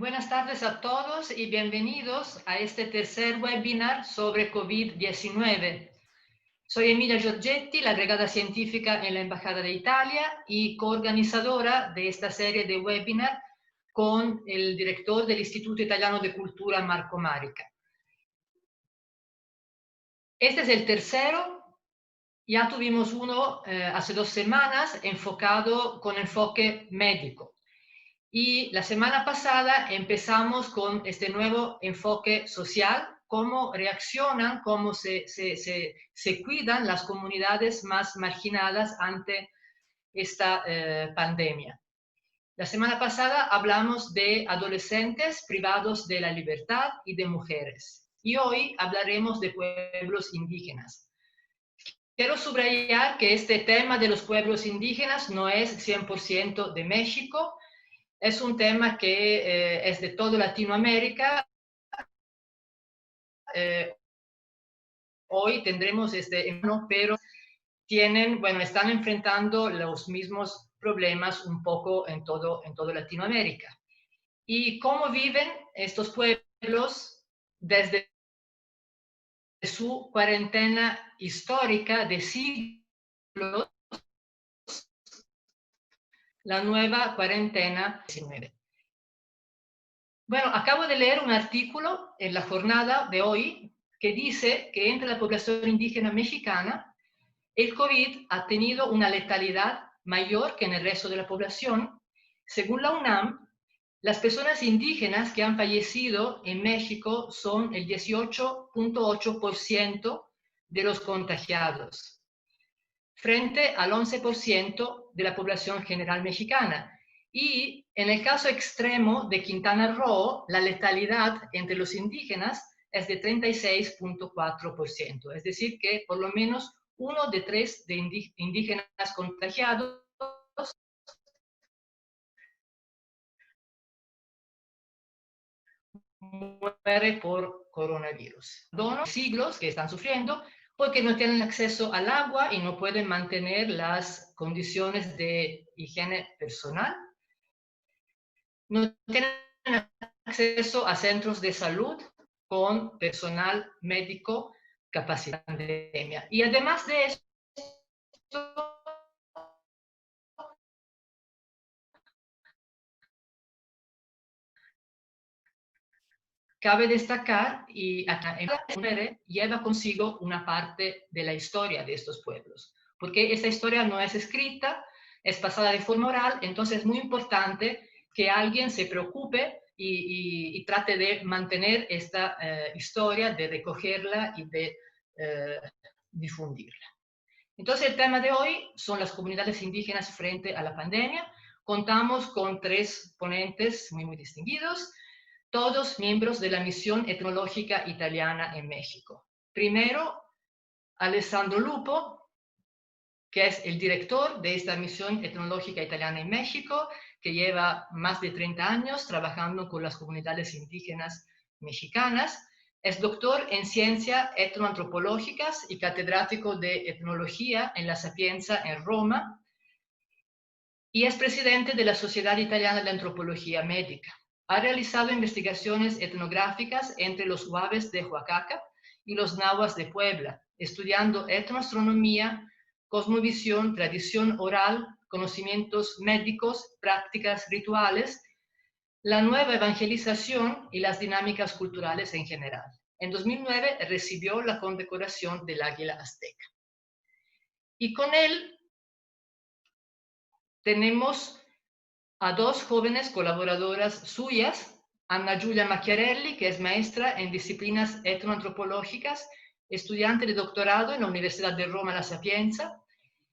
Buenas tardes a todos y bienvenidos a este tercer webinar sobre COVID-19. Soy Emilia Giorgetti, la agregada científica en la Embajada de Italia y coorganizadora de esta serie de webinar con el director del Instituto Italiano de Cultura, Marco Marica. Este es el tercero. Ya tuvimos uno hace 2 semanas con enfoque médico. Y la semana pasada empezamos con este nuevo enfoque social, cómo reaccionan, cómo se cuidan las comunidades más marginadas ante esta pandemia. La semana pasada hablamos de adolescentes privados de la libertad y de mujeres. Y hoy hablaremos de pueblos indígenas. Quiero subrayar que este tema de los pueblos indígenas no es 100% de México, es un tema que es de toda Latinoamérica. Hoy tendremos pero están enfrentando los mismos problemas un poco en toda Latinoamérica. ¿Y cómo viven estos pueblos desde su cuarentena histórica de siglos, la nueva cuarentena 19? Bueno, acabo de leer un artículo en la jornada de hoy que dice que entre la población indígena mexicana el COVID ha tenido una letalidad mayor que en el resto de la población. Según la UNAM, las personas indígenas que han fallecido en México son el 18.8% de los contagiados, frente al 11% de la población general mexicana. Y en el caso extremo de Quintana Roo, la letalidad entre los indígenas es de 36.4%. Es decir, que por lo menos 1 de 3 de indígenas contagiados muere por coronavirus. Siglos que están sufriendo porque no tienen acceso al agua y no pueden mantener las condiciones de higiene personal. No tienen acceso a centros de salud con personal médico capacitado en pandemia. Y además de eso, cabe destacar, y lleva consigo una parte de la historia de estos pueblos, porque esta historia no es escrita, es pasada de forma oral, entonces es muy importante que alguien se preocupe y trate de mantener esta historia, de recogerla y de difundirla. Entonces el tema de hoy son las comunidades indígenas frente a la pandemia. Contamos con 3 ponentes muy distinguidos, todos miembros de la misión etnológica italiana en México. Primero, Alessandro Lupo, que es el director de esta misión etnológica italiana en México, que lleva más de 30 años trabajando con las comunidades indígenas mexicanas. Es doctor en ciencias etnoantropológicas y catedrático de etnología en la Sapienza en Roma, y es presidente de la Sociedad Italiana de Antropología Médica. Ha realizado investigaciones etnográficas entre los Huaves de Oaxaca y los Nahuas de Puebla, estudiando etnoastronomía, cosmovisión, tradición oral, conocimientos médicos, prácticas rituales, la nueva evangelización y las dinámicas culturales en general. En 2009 recibió la condecoración del Águila Azteca. Y con él tenemos a 2 jóvenes colaboradoras suyas, Anna Giulia Macchiarelli, que es maestra en disciplinas etnoantropológicas, estudiante de doctorado en la Universidad de Roma La Sapienza,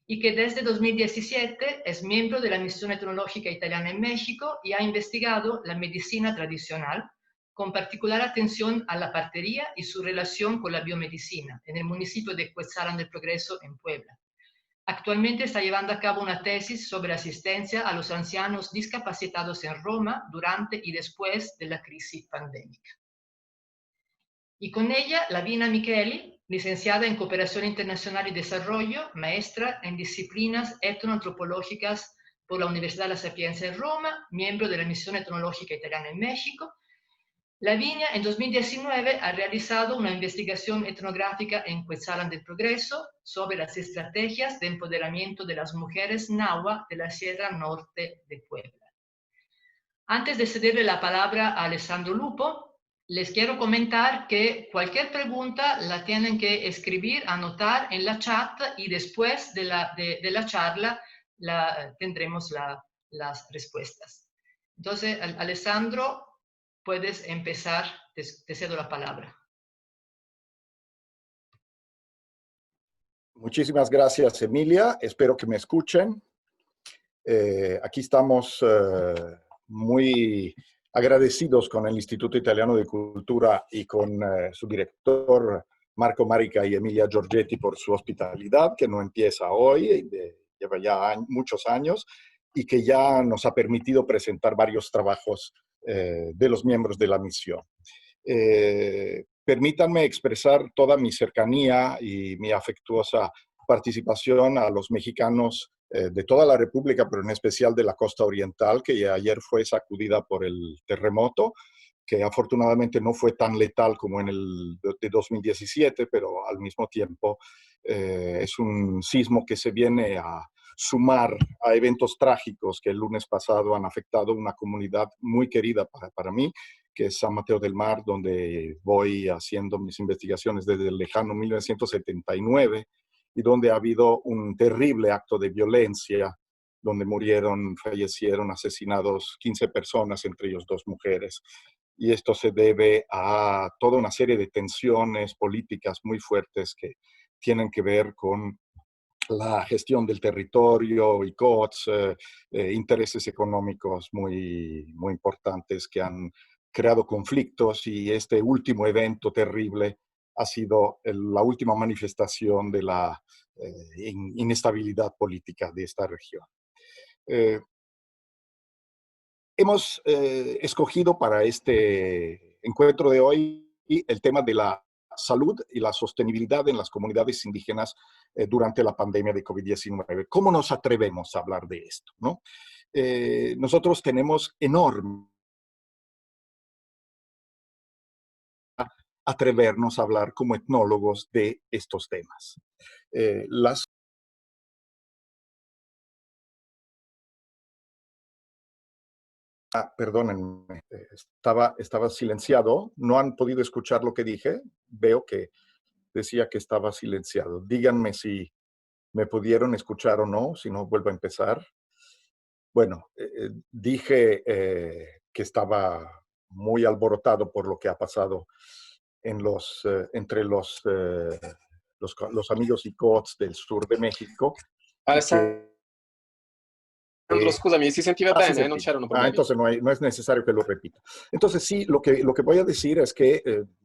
y que desde 2017 es miembro de la misión etnológica italiana en México y ha investigado la medicina tradicional, con particular atención a la partería y su relación con la biomedicina, en el municipio de Cuetzalan del Progreso, en Puebla. Actualmente está llevando a cabo una tesis sobre asistencia a los ancianos discapacitados en Roma durante y después de la crisis pandémica. Y con ella, Lavina Micheli, licenciada en Cooperación Internacional y Desarrollo, maestra en disciplinas etnoantropológicas por la Universidad de la Sapienza en Roma, miembro de la Misión Etnológica Italiana en México. Lavinia en 2019 ha realizado una investigación etnográfica en Cuetzalan del Progreso sobre las estrategias de empoderamiento de las mujeres nahua de la Sierra Norte de Puebla. Antes de cederle la palabra a Alessandro Lupo, les quiero comentar que cualquier pregunta la tienen que escribir, anotar en la chat y después de la charla tendremos las respuestas. Entonces, Alessandro, puedes empezar, te cedo la palabra. Muchísimas gracias, Emilia. Espero que me escuchen. Aquí estamos muy agradecidos con el Instituto Italiano de Cultura y con su director, Marco Marica y Emilia Giorgetti, por su hospitalidad, que no empieza hoy, lleva ya muchos años, y que ya nos ha permitido presentar varios trabajos de los miembros de la misión. Permítanme expresar toda mi cercanía y mi afectuosa participación a los mexicanos de toda la República, pero en especial de la costa oriental, que ayer fue sacudida por el terremoto, que afortunadamente no fue tan letal como en el de 2017, pero al mismo tiempo es un sismo que se viene a sumar a eventos trágicos que el lunes pasado han afectado una comunidad muy querida para mí, que es San Mateo del Mar, donde voy haciendo mis investigaciones desde el lejano 1979 y donde ha habido un terrible acto de violencia, donde fallecieron asesinados 15 personas, entre ellos 2 mujeres. Y esto se debe a toda una serie de tensiones políticas muy fuertes que tienen que ver con la gestión del territorio, ICOTS, intereses económicos muy importantes que han creado conflictos, y este último evento terrible ha sido la última manifestación de la inestabilidad política de esta región. Hemos escogido para este encuentro de hoy el tema de la salud y la sostenibilidad en las comunidades indígenas durante la pandemia de COVID-19. ¿Cómo nos atrevemos a hablar de esto, ¿no? Nosotros tenemos enorme atrevernos a hablar como etnólogos de estos temas. Perdónenme, estaba silenciado. ¿No han podido escuchar lo que dije? Veo que decía que estaba silenciado. Díganme si me pudieron escuchar o no, si no vuelvo a empezar. Bueno, dije que estaba muy alborotado por lo que ha pasado entre los amigos ICOTS del sur de México. Alessandro, scusami, si sentiva bene, non c'erano problemi. Entonces no es necesario que lo repita. Entonces sí, lo que voy a decir es que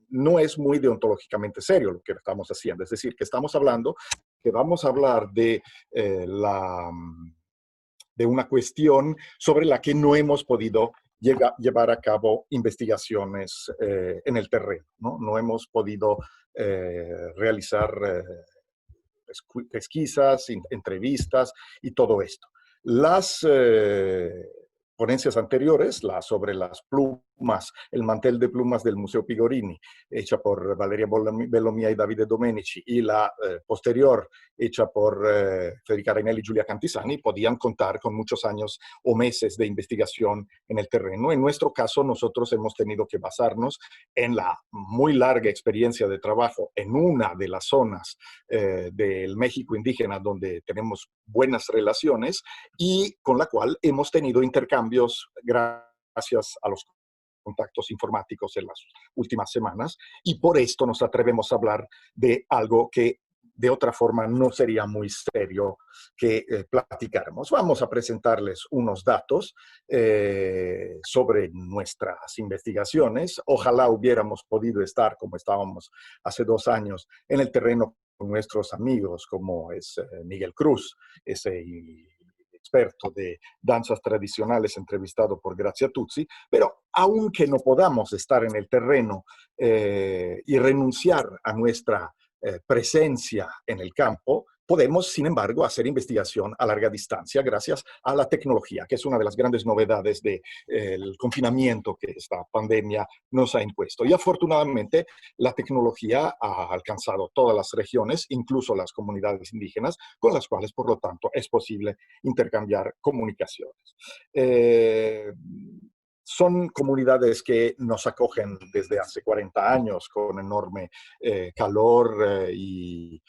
no es muy deontológicamente serio lo que estamos haciendo. Es decir, que estamos hablando, que vamos a hablar de una cuestión sobre la que no hemos podido llevar a cabo investigaciones en el terreno, ¿no? No hemos podido realizar pesquisas, entrevistas y todo esto. Las ponencias anteriores, sobre las plumas, el mantel de plumas del Museo Pigorini, hecha por Valeria Bellomia y Davide Domenici, y la posterior, hecha por Federica Reinelli y Giulia Cantisani, podían contar con muchos años o meses de investigación en el terreno. En nuestro caso, nosotros hemos tenido que basarnos en la muy larga experiencia de trabajo en una de las zonas del México indígena donde tenemos buenas relaciones y con la cual hemos tenido intercambios gracias a los contactos informáticos en las últimas semanas, y por esto nos atrevemos a hablar de algo que de otra forma no sería muy serio que platicáramos. Vamos a presentarles unos datos sobre nuestras investigaciones. Ojalá hubiéramos podido estar como estábamos hace 2 años en el terreno con nuestros amigos, como es Miguel Cruz, ese experto de danzas tradicionales entrevistado por Grazia Tuzzi, pero aunque no podamos estar en el terreno y renunciar a nuestra presencia en el campo, podemos, sin embargo, hacer investigación a larga distancia gracias a la tecnología, que es una de las grandes novedades del confinamiento que esta pandemia nos ha impuesto. Y afortunadamente, la tecnología ha alcanzado todas las regiones, incluso las comunidades indígenas, con las cuales, por lo tanto, es posible intercambiar comunicaciones. Son comunidades que nos acogen desde hace 40 años con enorme calor y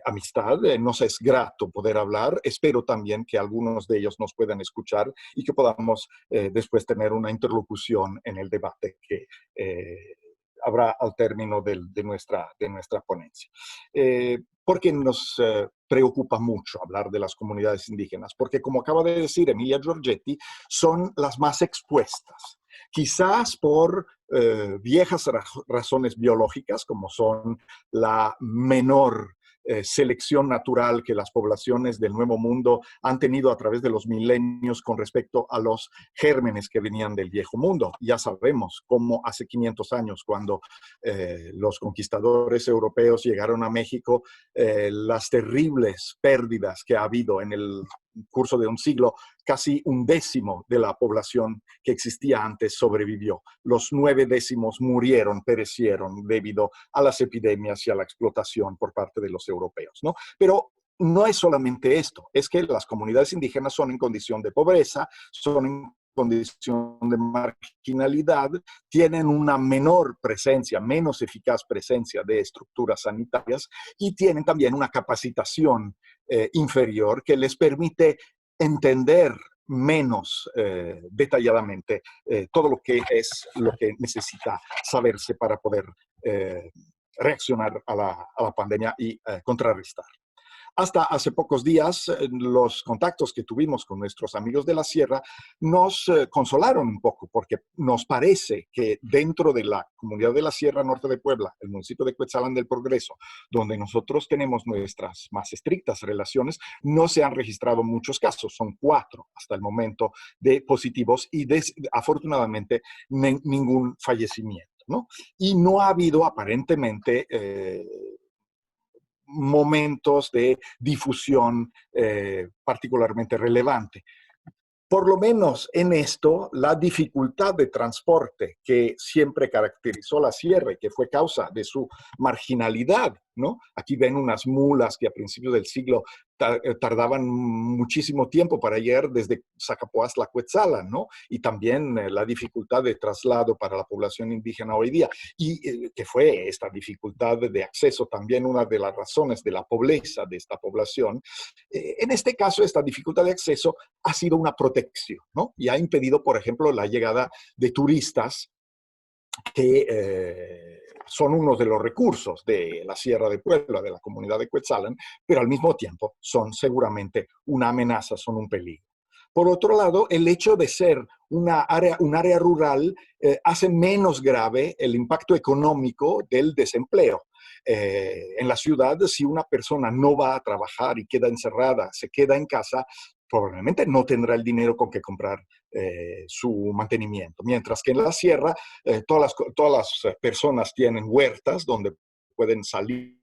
amistad. Nos es grato poder hablar. Espero también que algunos de ellos nos puedan escuchar y que podamos después tener una interlocución en el debate que habrá al término de nuestra ponencia. ¿Por qué nos preocupa mucho hablar de las comunidades indígenas? Porque, como acaba de decir Emilia Giorgetti, son las más expuestas. Quizás por viejas razones biológicas, como son la menor selección natural que las poblaciones del Nuevo Mundo han tenido a través de los milenios con respecto a los gérmenes que venían del Viejo Mundo. Ya sabemos cómo hace 500 años, cuando los conquistadores europeos llegaron a México, las terribles pérdidas que ha habido en el curso de un siglo, casi un décimo de la población que existía antes sobrevivió. Los 9 décimos murieron, perecieron debido a las epidemias y a la explotación por parte de los europeos, ¿no? Pero no es solamente esto, es que las comunidades indígenas son en condición de pobreza, son en condición de marginalidad, tienen una menor presencia, menos eficaz presencia de estructuras sanitarias y tienen también una capacitación inferior que les permite entender menos detalladamente todo lo que necesita saberse para poder reaccionar a la pandemia y contrarrestar. Hasta hace pocos días, los contactos que tuvimos con nuestros amigos de la Sierra nos consolaron un poco, porque nos parece que dentro de la comunidad de la Sierra Norte de Puebla, el municipio de Cuetzalan del Progreso, donde nosotros tenemos nuestras más estrictas relaciones, no se han registrado muchos casos, son 4 hasta el momento de positivos y afortunadamente ningún fallecimiento, ¿no? Y no ha habido aparentemente momentos de difusión particularmente relevante. Por lo menos en esto, la dificultad de transporte que siempre caracterizó la sierra y que fue causa de su marginalidad, ¿no? Aquí ven unas mulas que a principios del siglo tardaban muchísimo tiempo para llegar desde Zacapoaztla a Cuetzalan, ¿no? Y también la dificultad de traslado para la población indígena hoy día. Y que fue esta dificultad de acceso también una de las razones de la pobreza de esta población. En este caso, esta dificultad de acceso ha sido una protección, ¿no? Y ha impedido, por ejemplo, la llegada de turistas que son uno de los recursos de la Sierra de Puebla, de la comunidad de Cuetzalan, pero al mismo tiempo son seguramente una amenaza, son un peligro. Por otro lado, el hecho de ser un área rural hace menos grave el impacto económico del desempleo. En la ciudad, si una persona no va a trabajar y queda encerrada, se queda en casa, probablemente no tendrá el dinero con que comprar su mantenimiento. Mientras que en la sierra, todas las personas tienen huertas donde pueden salir,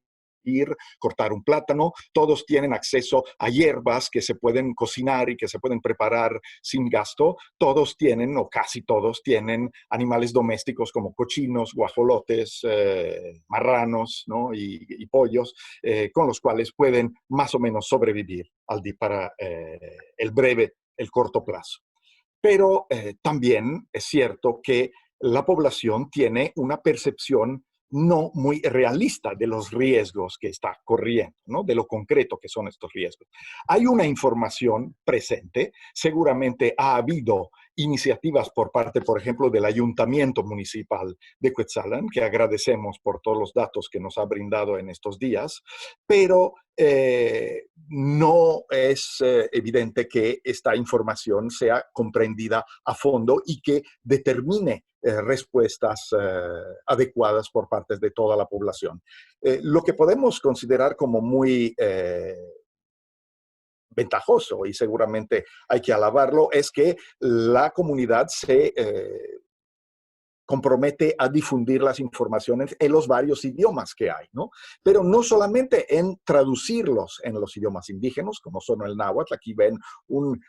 cortar un plátano, todos tienen acceso a hierbas que se pueden cocinar y que se pueden preparar sin gasto, todos tienen, o casi todos tienen, animales domésticos como cochinos, guajolotes, marranos, ¿no? y pollos, con los cuales pueden más o menos sobrevivir para el corto plazo. Pero también es cierto que la población tiene una percepción no muy realista de los riesgos que está corriendo, ¿no? De lo concreto que son estos riesgos. Hay una información presente, seguramente ha habido iniciativas por parte, por ejemplo, del Ayuntamiento Municipal de Cuetzalan, que agradecemos por todos los datos que nos ha brindado en estos días, pero no es evidente que esta información sea comprendida a fondo y que determine respuestas adecuadas por parte de toda la población. Lo que podemos considerar como muy ventajoso, y seguramente hay que alabarlo, es que la comunidad se compromete a difundir las informaciones en los varios idiomas que hay, ¿no? Pero no solamente en traducirlos en los idiomas indígenas, como son el náhuatl. Aquí ven un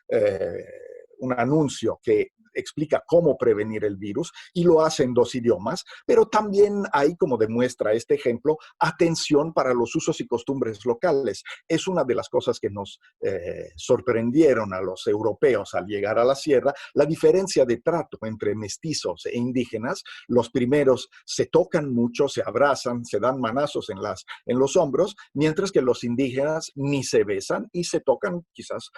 anuncio que explica cómo prevenir el virus y lo hace en 2 idiomas, pero también hay, como demuestra este ejemplo, atención para los usos y costumbres locales. Es una de las cosas que nos sorprendieron a los europeos al llegar a la sierra, la diferencia de trato entre mestizos e indígenas. Los primeros se tocan mucho, se abrazan, se dan manazos en los hombros, mientras que los indígenas ni se besan y se tocan quizás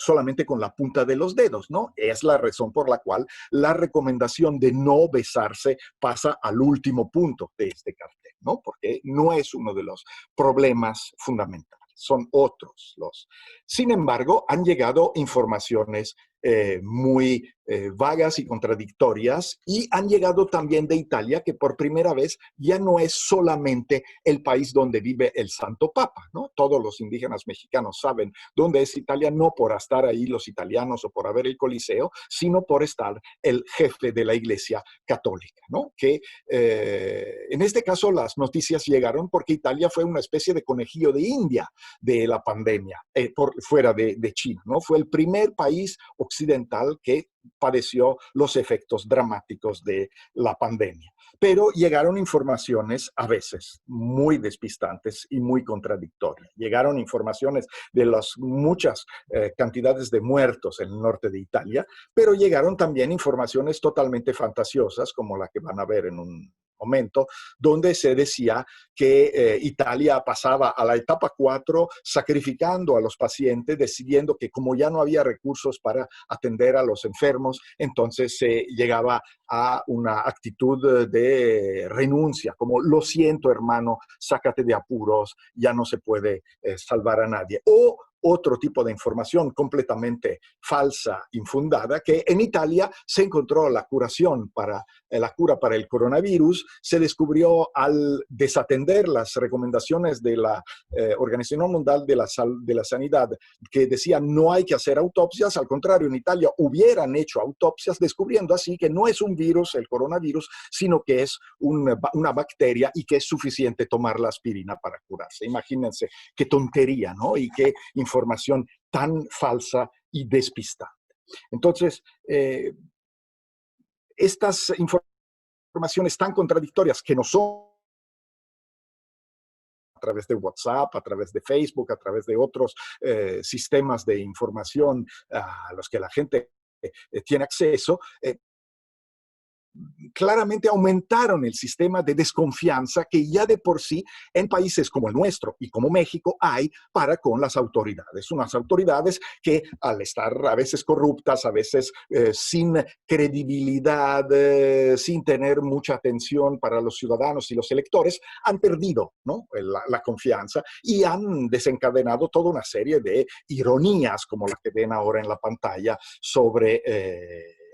solamente con la punta de los dedos, ¿no? Es la razón por la cual la recomendación de no besarse pasa al último punto de este cartel, ¿no? Porque no es uno de los problemas fundamentales, son otros los. Sin embargo, han llegado informaciones muy vagas y contradictorias, y han llegado también de Italia, que por primera vez ya no es solamente el país donde vive el Santo Papa, ¿no? Todos los indígenas mexicanos saben dónde es Italia, no por estar ahí los italianos o por haber el Coliseo, sino por estar el jefe de la Iglesia Católica, ¿no? Que en este caso las noticias llegaron porque Italia fue una especie de conejillo de India de la pandemia, fuera de China, ¿no? Fue el primer país occidental que padeció los efectos dramáticos de la pandemia. Pero llegaron informaciones a veces muy despistantes y muy contradictorias. Llegaron informaciones de las muchas cantidades de muertos en el norte de Italia, pero llegaron también informaciones totalmente fantasiosas, como la que van a ver en un momento, donde se decía que Italia pasaba a la etapa 4 sacrificando a los pacientes, decidiendo que como ya no había recursos para atender a los enfermos, entonces se llegaba a una actitud de renuncia, como lo siento hermano, sácate de apuros, ya no se puede salvar a nadie. O otro tipo de información completamente falsa, infundada, que en Italia se encontró la curación la cura para el coronavirus, se descubrió al desatender las recomendaciones de la Organización Mundial de la Sanidad, que decían no hay que hacer autopsias. Al contrario, en Italia hubieran hecho autopsias, descubriendo así que no es un virus, el coronavirus, sino que es una bacteria y que es suficiente tomar la aspirina para curarse. Imagínense qué tontería, ¿no? Y qué información tan falsa y despistante. Entonces, estas informaciones tan contradictorias que no son a través de WhatsApp, a través de Facebook, a través de otros sistemas de información a los que la gente tiene acceso, claramente aumentaron el sistema de desconfianza que ya de por sí en países como el nuestro y como México hay para con las autoridades. Unas autoridades que al estar a veces corruptas, a veces sin credibilidad, sin tener mucha atención para los ciudadanos y los electores, han perdido, ¿no?, la confianza y han desencadenado toda una serie de ironías como la que ven ahora en la pantalla sobre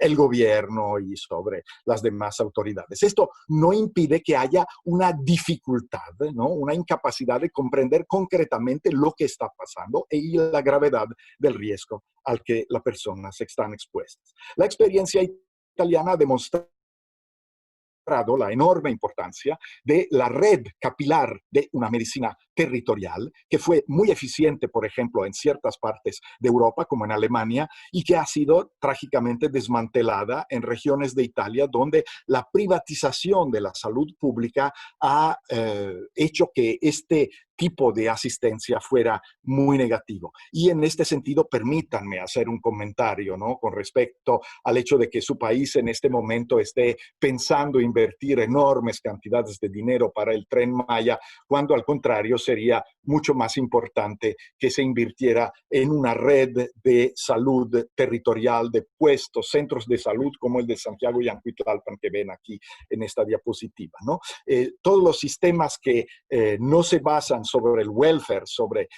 el gobierno y sobre las demás autoridades. Esto no impide que haya una dificultad, ¿no?, una incapacidad de comprender concretamente lo que está pasando y la gravedad del riesgo al que las personas están expuestas. La experiencia italiana ha demostrado la enorme importancia de la red capilar de una medicina territorial, que fue muy eficiente, por ejemplo, en ciertas partes de Europa, como en Alemania, y que ha sido trágicamente desmantelada en regiones de Italia, donde la privatización de la salud pública ha hecho que este tipo de asistencia fuera muy negativo. Y en este sentido, permítanme hacer un comentario, ¿no?, con respecto al hecho de que su país en este momento esté pensando invertir enormes cantidades de dinero para el Tren Maya, cuando al contrario sería mucho más importante que se invirtiera en una red de salud territorial, de puestos, centros de salud como el de Santiago y Yancuitlalpan que ven aquí en esta diapositiva, ¿no? Todos los sistemas que no se basan sobre el welfare, sobre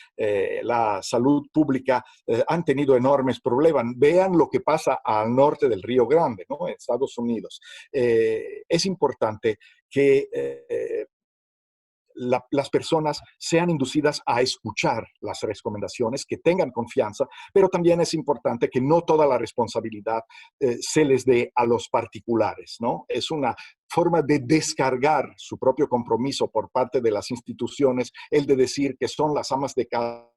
la salud pública, han tenido enormes problemas. Vean lo que pasa al norte del Río Grande, ¿no?, en Estados Unidos. Es importante que las personas sean inducidas a escuchar las recomendaciones, que tengan confianza, pero también es importante que no toda la responsabilidad se les dé a los particulares, ¿no? Es una forma de descargar su propio compromiso por parte de las instituciones, el de decir que son las amas de casa,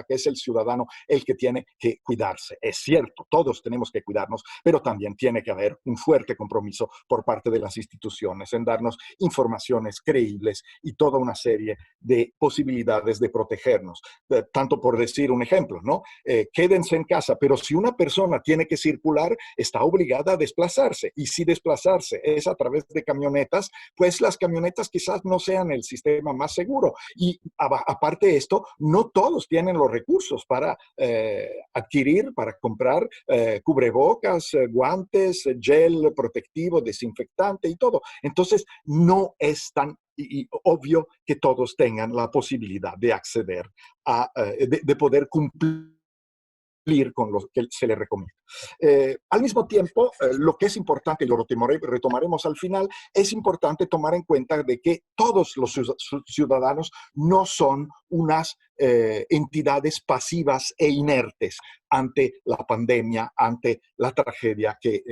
que es el ciudadano el que tiene que cuidarse. Es cierto, todos tenemos que cuidarnos, pero también tiene que haber un fuerte compromiso por parte de las instituciones en darnos informaciones creíbles y toda una serie de posibilidades de protegernos. Tanto por decir un ejemplo, ¿no? Quédense en casa, pero si una persona tiene que circular, está obligada a desplazarse. Y si desplazarse es a través de camionetas, pues las camionetas quizás no sean el sistema más seguro. Y aparte de esto, no todos tienen los recursos para adquirir, para comprar cubrebocas, guantes, gel protectivo, desinfectante y todo. Entonces, no es tan obvio que todos tengan la posibilidad de acceder de poder cumplir con lo que se le recomienda. Al mismo tiempo, lo que es importante, y lo retomaremos al final, es importante tomar en cuenta de que todos los ciudadanos no son unas entidades pasivas e inertes ante la pandemia, ante la tragedia que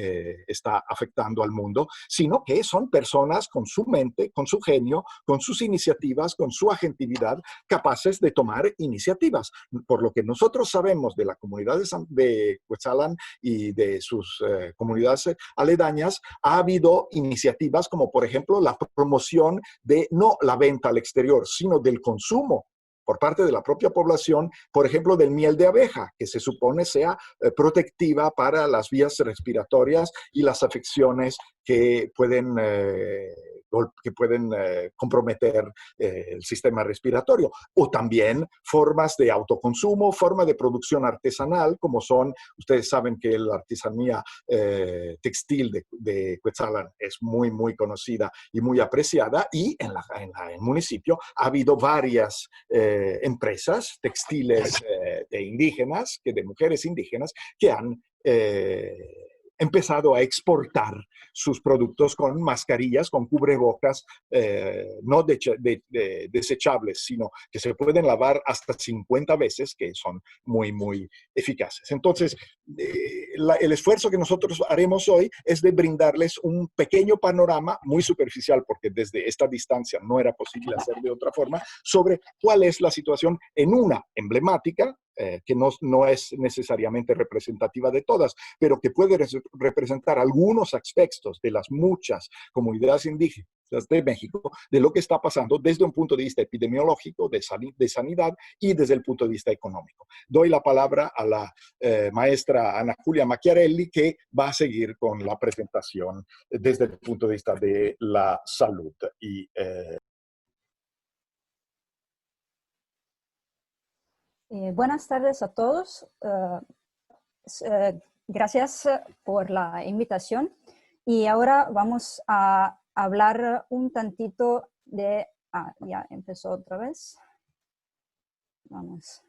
está afectando al mundo, sino que son personas con su mente, con su genio, con sus iniciativas, con su agentividad, capaces de tomar iniciativas. Por lo que nosotros sabemos de la comunidad de Cuetzalan y de sus comunidades aledañas, ha habido iniciativas como, por ejemplo, la promoción de no la venta al exterior, sino del consumo por parte de la propia población, por ejemplo, del miel de abeja, que se supone sea protectiva para las vías respiratorias y las afecciones que pueden comprometer el sistema respiratorio. O también formas de autoconsumo, forma de producción artesanal, como son, ustedes saben que la artesanía textil de Cuetzalan es muy, muy conocida y muy apreciada, y en el municipio ha habido varias empresas textiles de indígenas, de mujeres indígenas, que han empezado a exportar sus productos con mascarillas, con cubrebocas, no desechables, sino que se pueden lavar hasta 50 veces, que son muy, muy eficaces. Entonces, el esfuerzo que nosotros haremos hoy es de brindarles un pequeño panorama, muy superficial, porque desde esta distancia no era posible hacer de otra forma, sobre cuál es la situación en una emblemática, que no es necesariamente representativa de todas, pero que puede representar algunos aspectos de las muchas comunidades indígenas de México, de lo que está pasando desde un punto de vista epidemiológico, de sanidad y desde el punto de vista económico. Doy la palabra a la maestra Ana Julia Macchiarelli, que va a seguir con la presentación desde el punto de vista de la salud. Buenas tardes a todos. Gracias por la invitación. Y ahora vamos a hablar un tantito de... ya empezó otra vez. Vamos.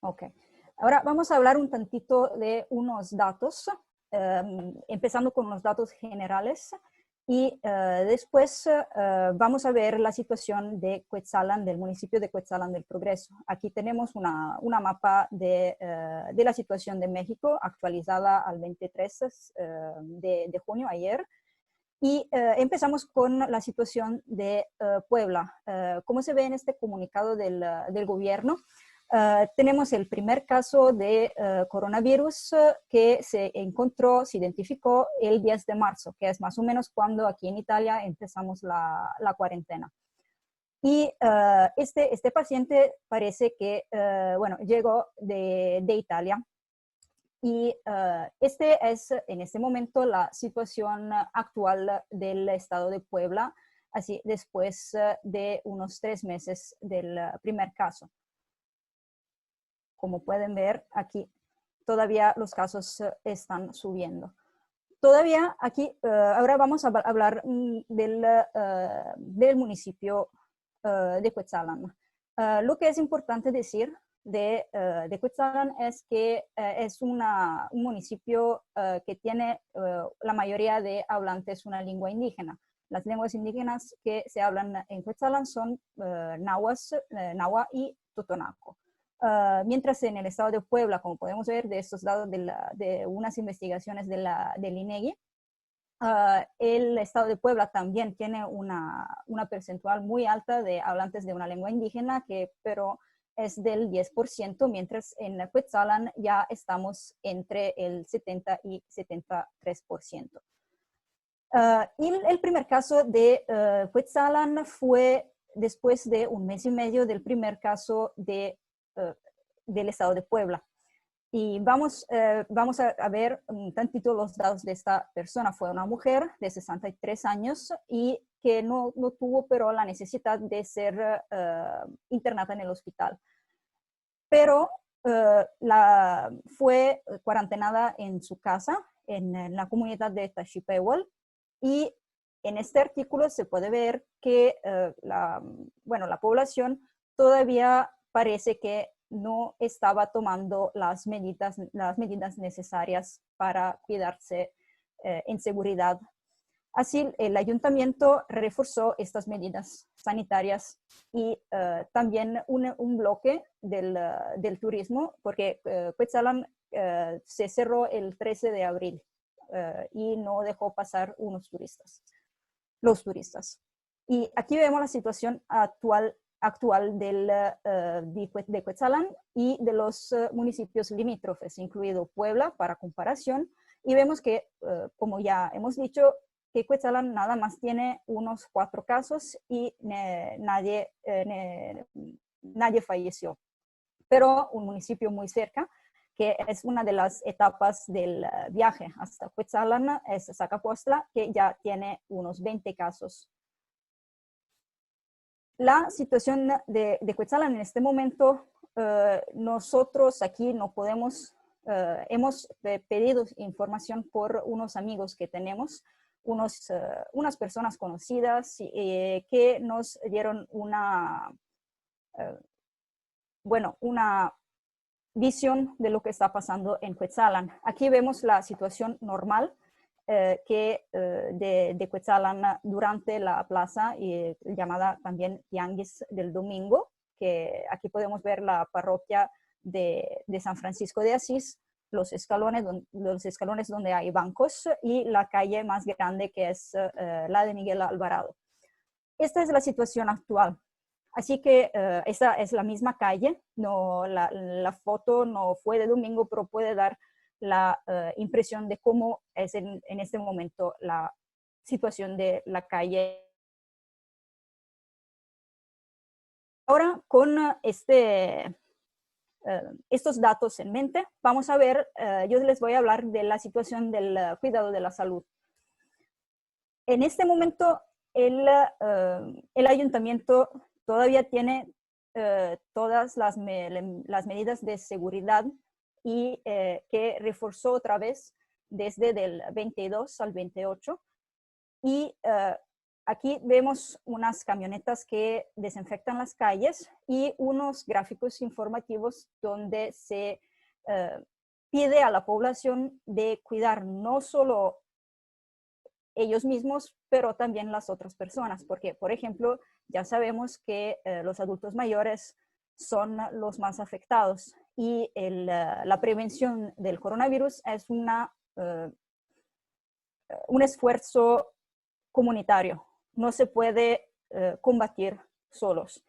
Ok. Ahora vamos a hablar un tantito de unos datos, empezando con los datos generales. Y después vamos a ver la situación de Cuetzalan, del municipio de Cuetzalan del Progreso. Aquí tenemos una mapa de la situación de México actualizada al 23 de junio, ayer. Y empezamos con la situación de Puebla. Como se ve en este comunicado del gobierno, tenemos el primer caso de coronavirus que se encontró, se identificó el 10 de marzo, que es más o menos cuando aquí en Italia empezamos la cuarentena. Y este paciente parece que, bueno, llegó de Italia. Y este es en este momento la situación actual del estado de Puebla, así después de unos 3 meses del primer caso. Como pueden ver aquí, todavía los casos están subiendo. Todavía aquí, ahora vamos a hablar del municipio de Cuetzalan. Lo que es importante decir de Cuetzalan es que es un municipio que tiene la mayoría de hablantes una lengua indígena. Las lenguas indígenas que se hablan en Cuetzalan son náhuatl y totonaco. Mientras en el estado de Puebla, como podemos ver de estos datos de unas investigaciones del INEGI, el estado de Puebla también tiene una percentual muy alta de hablantes de una lengua indígena, pero es del 10%, mientras en Cuetzalan ya estamos entre el 70 y 73%. Y el primer caso de Cuetzalan fue después de un mes y medio del primer caso del estado de Puebla. Y vamos a ver un tantito los datos de esta persona. Fue una mujer de 63 años y que no tuvo pero la necesidad de ser internada en el hospital. Pero fue cuarentenada en su casa, en la comunidad de Taxipehual. Y en este artículo se puede ver que la población todavía parece que no estaba tomando las medidas necesarias para cuidarse en seguridad. Así, el ayuntamiento reforzó estas medidas sanitarias y también un bloque del turismo, porque Cuetzalan se cerró el 13 de abril y no dejó pasar los turistas. Y aquí vemos la situación actual de Cuetzalan y de los municipios limítrofes, incluido Puebla, para comparación, y vemos que, como ya hemos dicho, que Cuetzalan nada más tiene unos 4 casos y nadie falleció. Pero un municipio muy cerca, que es una de las etapas del viaje hasta Cuetzalan, es Zacapuastla, que ya tiene unos 20 casos. La situación de Cuetzalan en este momento, nosotros aquí no podemos, hemos pedido información por unos amigos que tenemos, unas personas conocidas que nos dieron una visión de lo que está pasando en Cuetzalan. Aquí vemos la situación normal de Cuetzalan durante la plaza llamada también Tianguis del Domingo, que aquí podemos ver la parroquia de San Francisco de Asís, los escalones donde hay bancos y la calle más grande que es la de Miguel Alvarado. Esta es la situación actual. Así que esta es la misma calle, la foto no fue de domingo, pero puede dar la impresión de cómo es en este momento la situación de la calle. Ahora, con estos datos en mente, vamos a ver, yo les voy a hablar de la situación del cuidado de la salud. En este momento, el ayuntamiento todavía tiene todas las medidas de seguridad y que reforzó otra vez desde del 22 al 28. Y aquí vemos unas camionetas que desinfectan las calles y unos gráficos informativos donde se pide a la población de cuidar no solo ellos mismos, pero también las otras personas, porque, por ejemplo, ya sabemos que los adultos mayores son los más afectados y la prevención del coronavirus es un esfuerzo comunitario. No se puede combatir solos.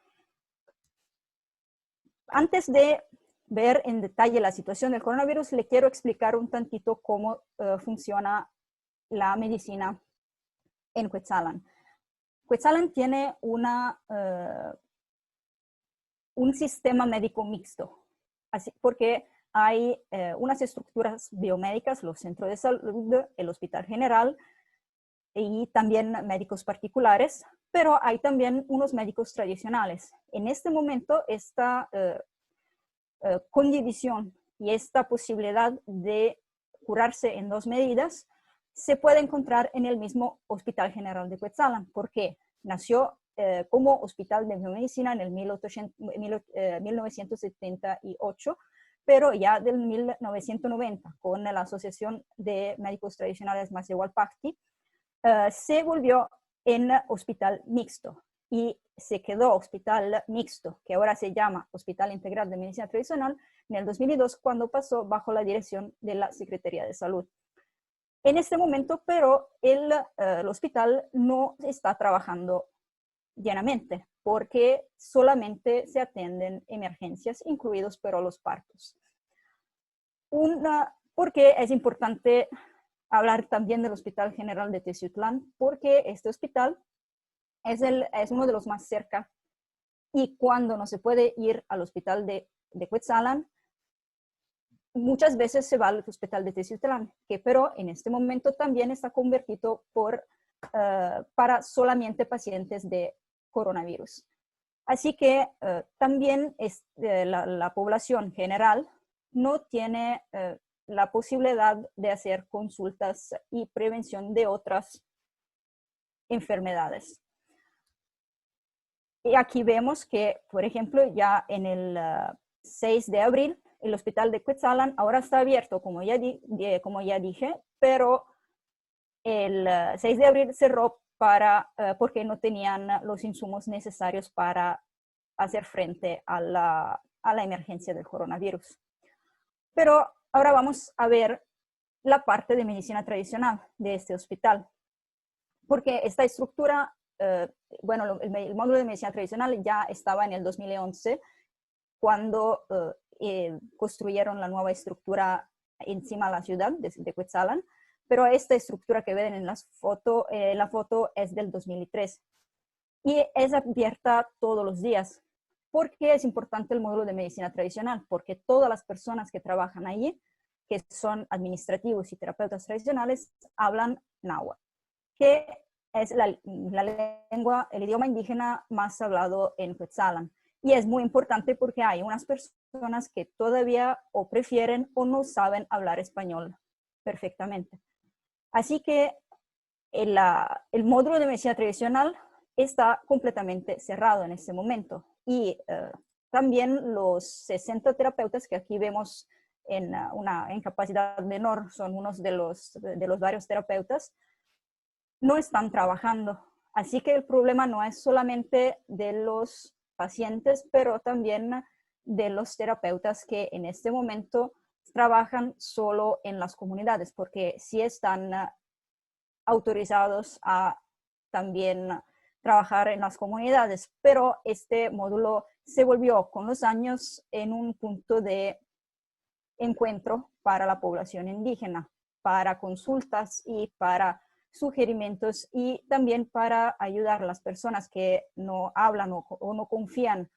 Antes de ver en detalle la situación del coronavirus, le quiero explicar un tantito cómo funciona la medicina en Cuetzalan. Cuetzalan tiene un sistema médico mixto, porque hay unas estructuras biomédicas, los centros de salud, el hospital general y también médicos particulares, pero hay también unos médicos tradicionales. En este momento, esta condivisión y esta posibilidad de curarse en 2 medidas se puede encontrar en el mismo Hospital General de Cuetzalan, porque nació como Hospital de Biomedicina en el 1978, pero ya del 1990, con la Asociación de Médicos Tradicionales Masehualpacti, se volvió en hospital mixto y se quedó hospital mixto, que ahora se llama Hospital Integral de Medicina Tradicional, en el 2002, cuando pasó bajo la dirección de la Secretaría de Salud. En este momento, pero, el hospital no está trabajando llanamente, porque solamente se atienden emergencias, incluidos pero los partos. Porque es importante hablar también del Hospital General de Teciutlán, porque este hospital es uno de los más cerca, y cuando no se puede ir al hospital de Cuetzalan, muchas veces se va al hospital de Teciutlán, que pero en este momento también está convertido para solamente pacientes de coronavirus. Así que también la población general no tiene la posibilidad de hacer consultas y prevención de otras enfermedades. Y aquí vemos que, por ejemplo, ya en el 6 de abril, el hospital de Cuetzalan ahora está abierto, como ya dije, pero el 6 de abril cerró porque no tenían los insumos necesarios para hacer frente a la emergencia del coronavirus. Pero ahora vamos a ver la parte de medicina tradicional de este hospital, porque esta estructura, bueno, el módulo de medicina tradicional ya estaba en el 2011, cuando construyeron la nueva estructura encima de la ciudad de Cuetzalan, pero esta estructura que ven en la foto es del 2003 y es abierta todos los días. ¿Por qué es importante el módulo de medicina tradicional? Porque todas las personas que trabajan allí, que son administrativos y terapeutas tradicionales, hablan náhuatl, que es la lengua, el idioma indígena más hablado en Cuetzalan. Y es muy importante porque hay unas personas que todavía o prefieren o no saben hablar español perfectamente. Así que el módulo de medicina tradicional está completamente cerrado en este momento. Y también los 60 terapeutas que aquí vemos en capacidad menor, son unos de los varios terapeutas, no están trabajando. Así que el problema no es solamente de los pacientes, pero también de los terapeutas que en este momento trabajan solo en las comunidades, porque sí están autorizados a también trabajar en las comunidades, pero este módulo se volvió con los años en un punto de encuentro para la población indígena, para consultas y para sugerimientos, y también para ayudar a las personas que no hablan o no confían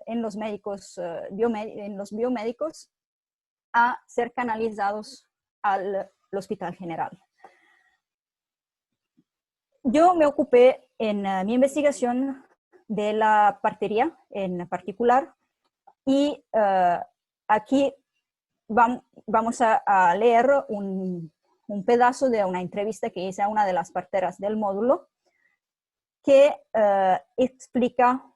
en los médicos, en los biomédicos, a ser canalizados al Hospital General. Yo me ocupé en mi investigación de la partería en particular, y aquí vamos a leer un pedazo de una entrevista que hice a una de las parteras del módulo, que explica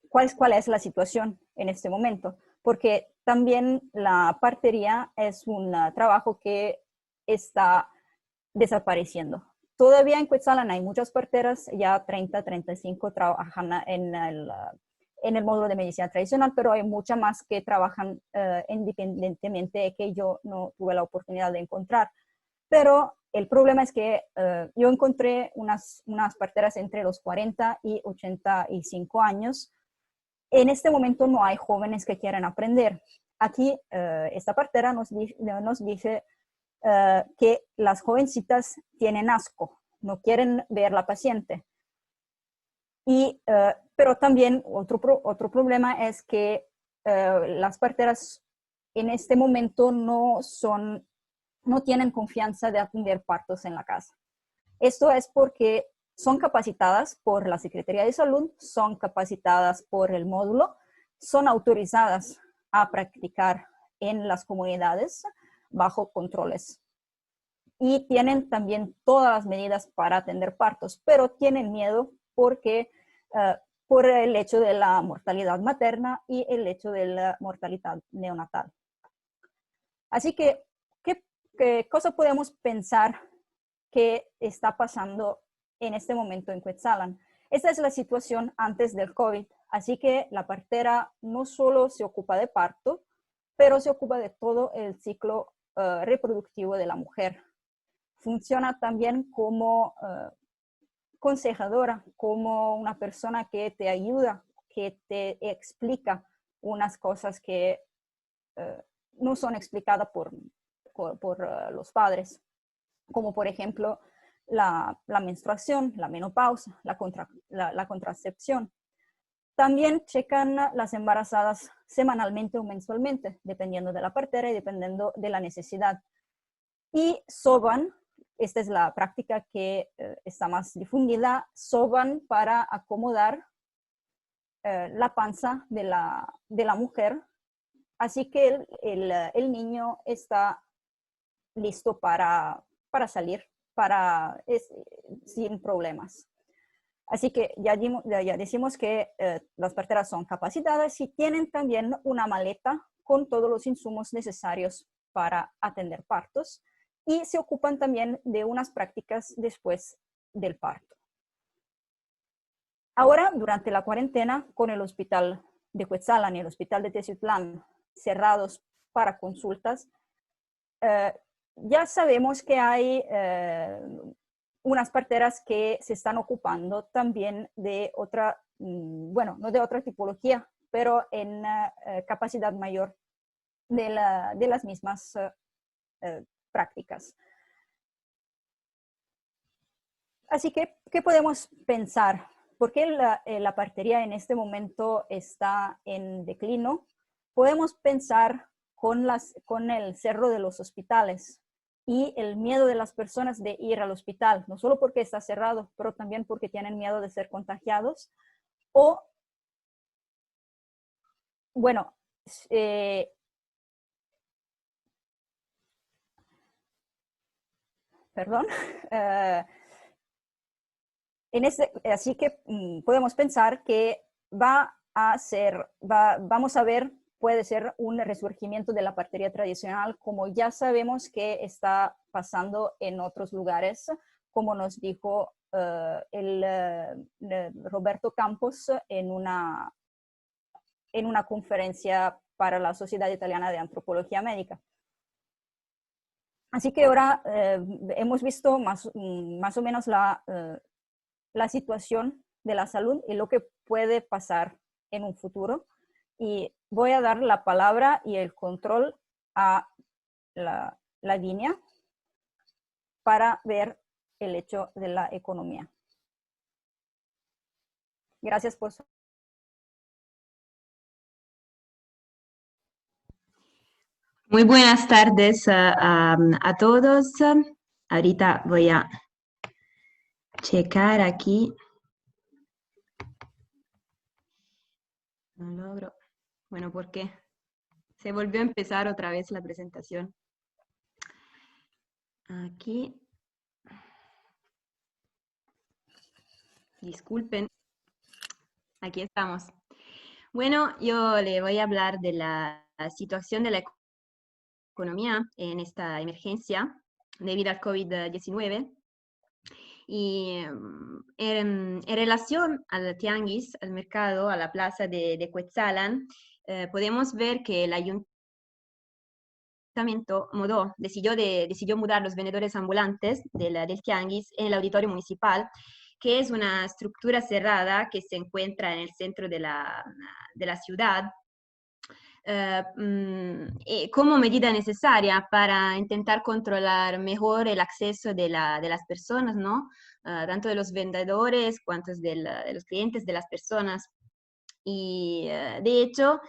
cuál es la situación en este momento, porque también la partería es un trabajo que está desapareciendo. Todavía en Cuetzalan hay muchas parteras, ya 30, 35 trabajan en el módulo de medicina tradicional, pero hay muchas más que trabajan independientemente, que yo no tuve la oportunidad de encontrar. Pero el problema es que yo encontré unas parteras entre los 40 y 85 años. En este momento no hay jóvenes que quieran aprender. Aquí esta partera nos dice que las jovencitas tienen asco, no quieren ver la paciente. Pero también otro problema es que las parteras en este momento no tienen confianza de atender partos en la casa. Esto es porque son capacitadas por la Secretaría de Salud, son capacitadas por el módulo, son autorizadas a practicar en las comunidades bajo controles. y tienen también todas las medidas para atender partos, pero tienen miedo porque, por el hecho de la mortalidad materna y el hecho de la mortalidad neonatal. Así que, ¿qué cosa podemos pensar que está pasando en este momento en Cuetzalan? Esta es la situación antes del COVID, así que la partera no solo se ocupa de parto, pero se ocupa de todo el ciclo reproductivo de la mujer. Funciona también como consejadora, como una persona que te ayuda, que te explica unas cosas que no son explicadas por los padres, como por ejemplo la menstruación, la menopausa, la contracepción. También checan las embarazadas semanalmente o mensualmente, dependiendo de la partera y dependiendo de la necesidad. Y soban, esta es la práctica que está más difundida, soban para acomodar la panza de la mujer, así que el niño está listo para salir sin problemas. Así que ya decimos que las parteras son capacitadas y tienen también una maleta con todos los insumos necesarios para atender partos y se ocupan también de unas prácticas después del parto. Ahora, durante la cuarentena, con el hospital de Cuetzalan y el hospital de Teciutlán cerrados para consultas, ya sabemos que hay unas parteras que se están ocupando también de otra, bueno, no de otra tipología, pero en capacidad mayor de las mismas prácticas. Así que, ¿qué podemos pensar? ¿Por qué la partería en este momento está en declino? Podemos pensar con el cerro de los hospitales y el miedo de las personas de ir al hospital, no solo porque está cerrado, pero también porque tienen miedo de ser contagiados. O, bueno, perdón, así que podemos pensar que vamos a ver, puede ser un resurgimiento de la partería tradicional, como ya sabemos que está pasando en otros lugares, como nos dijo Roberto Campos en una conferencia para la Sociedad Italiana de Antropología Médica. Así que ahora hemos visto más o menos la situación de la salud y lo que puede pasar en un futuro. Y voy a dar la palabra y el control a la línea para ver el hecho de la economía. Gracias por su... Muy buenas tardes a todos. Ahorita voy a checar aquí. No logro. Bueno, ¿por qué? Se volvió a empezar otra vez la presentación. Aquí. Disculpen. Aquí estamos. Bueno, yo le voy a hablar de la situación de la economía en esta emergencia debido al COVID-19. Y en relación al tianguis, al mercado, a la plaza de Cuetzalan, podemos ver que el ayuntamiento decidió mudar los vendedores ambulantes del tianguis en el auditorio municipal, que es una estructura cerrada que se encuentra en el centro de la ciudad, como medida necesaria para intentar controlar mejor el acceso de las personas, ¿no? Tanto de los vendedores cuanto de los clientes de las personas. Y de hecho,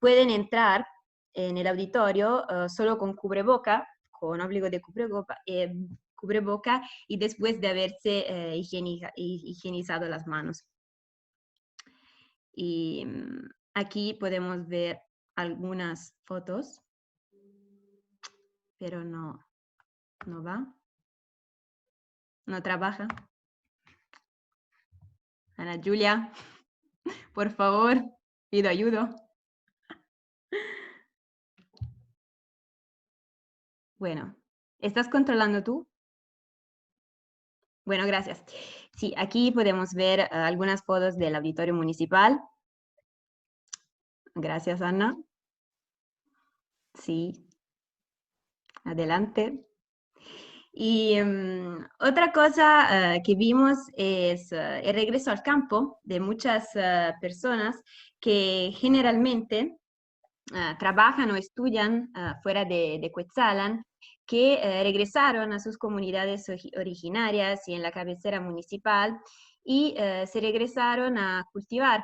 pueden entrar en el auditorio solo con con obligo de cubreboca y después de haberse higienizado las manos. Y aquí podemos ver algunas fotos, pero no ¿No va? ¿No trabaja? Ana Julia, por favor, pido ayuda. Bueno, ¿estás controlando tú? Bueno, gracias. Sí, aquí podemos ver algunas fotos del auditorio municipal. Gracias, Ana. Sí, adelante. Y otra cosa que vimos es el regreso al campo de muchas personas que generalmente trabajan o estudian fuera de Cuetzalan, que regresaron a sus comunidades originarias y en la cabecera municipal y se regresaron a cultivar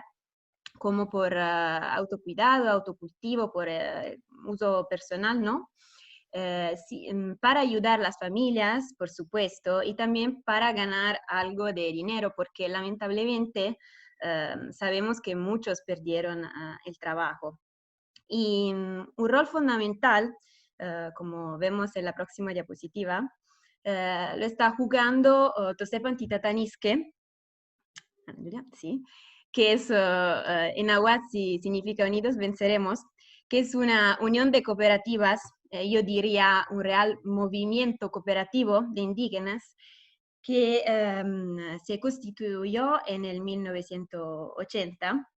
como por autocuidado, autocultivo, por uso personal, ¿no? Sí, para ayudar a las familias, por supuesto, y también para ganar algo de dinero, porque lamentablemente sabemos que muchos perdieron el trabajo. Y un rol fundamental, como vemos en la próxima diapositiva, lo está jugando Tosepan Titataniske, sí, que es, en náhuatl significa Unidos Venceremos, que es una unión de cooperativas, yo diría un real movimiento cooperativo de indígenas que se constituyó en el 1980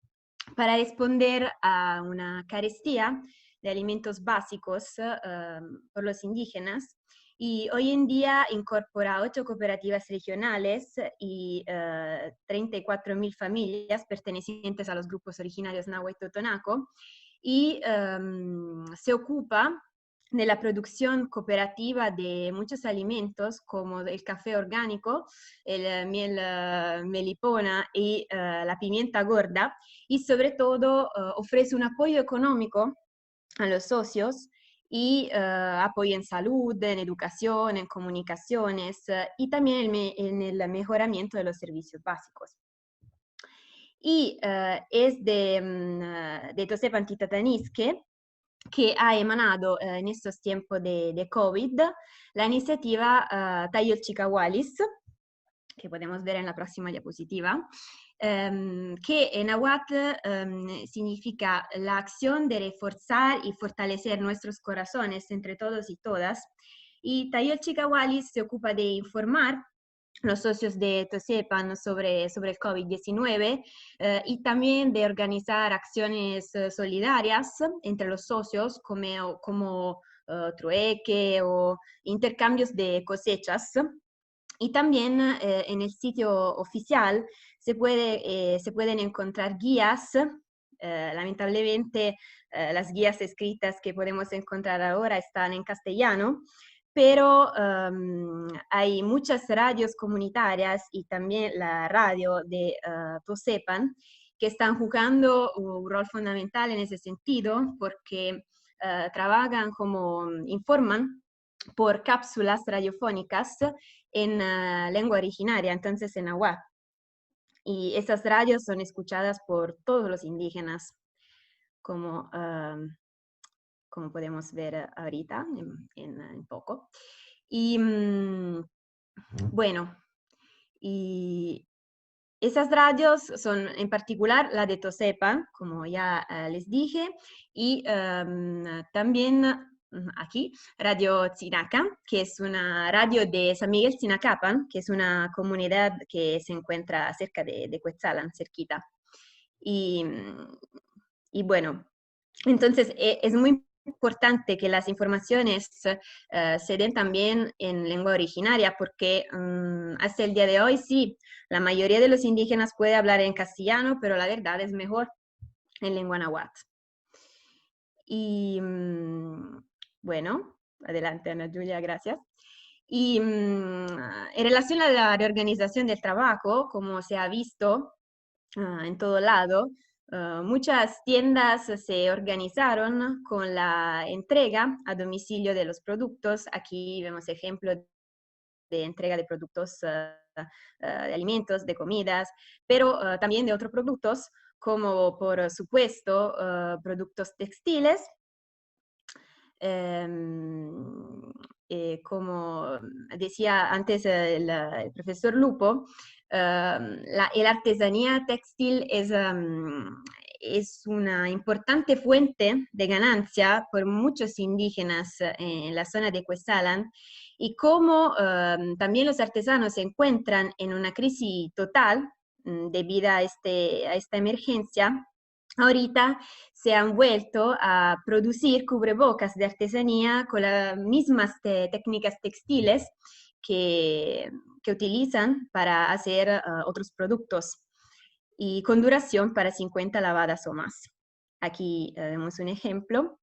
para responder a una carestía de alimentos básicos por los indígenas. Y hoy en día incorpora 8 cooperativas regionales y 34.000 familias pertenecientes a los grupos originarios Náhuatl y Totonaco, y se ocupa de la producción cooperativa de muchos alimentos como el café orgánico, el miel melipona y la pimienta gorda, y sobre todo ofrece un apoyo económico a los socios y apoyo en salud, en educación, en comunicaciones y también en el mejoramiento de los servicios básicos. Y es de Tosepan Titataniske que ha emanado en estos tiempos de COVID la iniciativa Tayolchikahualis, que podemos ver en la próxima diapositiva, que en náhuatl significa la acción de reforzar y fortalecer nuestros corazones entre todos y todas. Y Tayolchikahualis se ocupa de informar los socios de Tosepan sobre el COVID-19 y también de organizar acciones solidarias entre los socios como trueque o intercambios de cosechas. Y también en el sitio oficial se pueden encontrar guías. Lamentablemente las guías escritas que podemos encontrar ahora están en castellano, pero hay muchas radios comunitarias y también la radio de Tosepan que están jugando un rol fundamental en ese sentido porque trabajan como informan por cápsulas radiofónicas en lengua originaria, entonces en náhuatl. Y esas radios son escuchadas por todos los indígenas, como podemos ver ahorita en poco. Y bueno, y esas radios son en particular la de Tosepan, como ya les dije, y también aquí, Radio Tzinaca, que es una radio de San Miguel Tzinacapan, que es una comunidad que se encuentra cerca de Cuetzalan, cerquita. Y bueno, entonces es muy importante que las informaciones se den también en lengua originaria, porque hasta el día de hoy sí, la mayoría de los indígenas puede hablar en castellano, pero la verdad es mejor en lengua náhuatl. Y bueno, adelante Ana Julia, gracias. Y en relación a la reorganización del trabajo, como se ha visto en todo lado, muchas tiendas se organizaron con la entrega a domicilio de los productos. Aquí vemos ejemplos de entrega de productos de alimentos, de comidas, pero también de otros productos, como por supuesto productos textiles, como decía antes el profesor Lupo, la artesanía textil es una importante fuente de ganancia por muchos indígenas en la zona de Cuetzalan, y como también los artesanos se encuentran en una crisis total debido a esta emergencia, ahorita se han vuelto a producir cubrebocas de artesanía con las mismas técnicas textiles que utilizan para hacer otros productos, y con duración para 50 lavadas o más. Aquí vemos un ejemplo.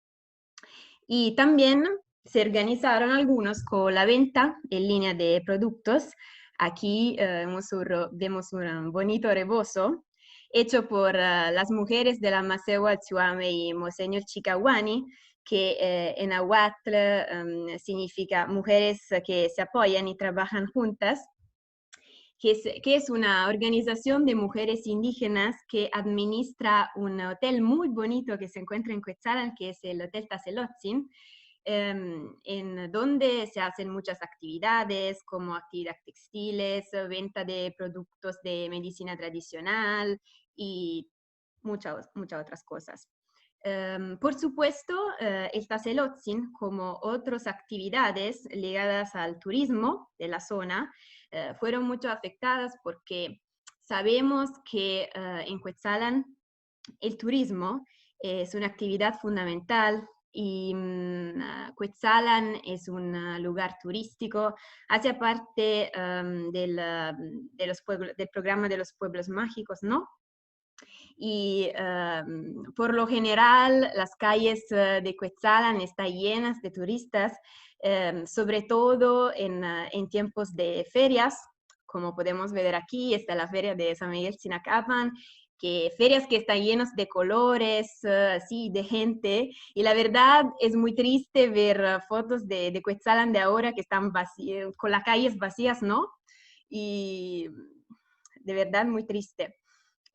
Y también se organizaron algunos con la venta en línea de productos. Aquí vemos un bonito rebozo hecho por las mujeres de la Masewa Tsuame y Monseñor Chicahuani, que en Nahuatl significa mujeres que se apoyan y trabajan juntas, que es una organización de mujeres indígenas que administra un hotel muy bonito que se encuentra en Cuetzalan, que es el Hotel Tazelotzin, en donde se hacen muchas actividades como actividades textiles, venta de productos de medicina tradicional y muchas otras cosas. Por supuesto, el Tazelotzin, como otras actividades ligadas al turismo de la zona, fueron mucho afectadas porque sabemos que en Cuetzalan el turismo es una actividad fundamental, y Cuetzalan es un lugar turístico, hace parte del programa de los pueblos mágicos, ¿no? Y por lo general las calles de Cuetzalan están llenas de turistas, sobre todo en tiempos de ferias, como podemos ver aquí. Está la feria de San Miguel Sinacapan, ferias que están llenas de colores, así, de gente, y la verdad es muy triste ver fotos de Cuetzalan de ahora que están vacías, con las calles vacías, ¿no? Y de verdad muy triste.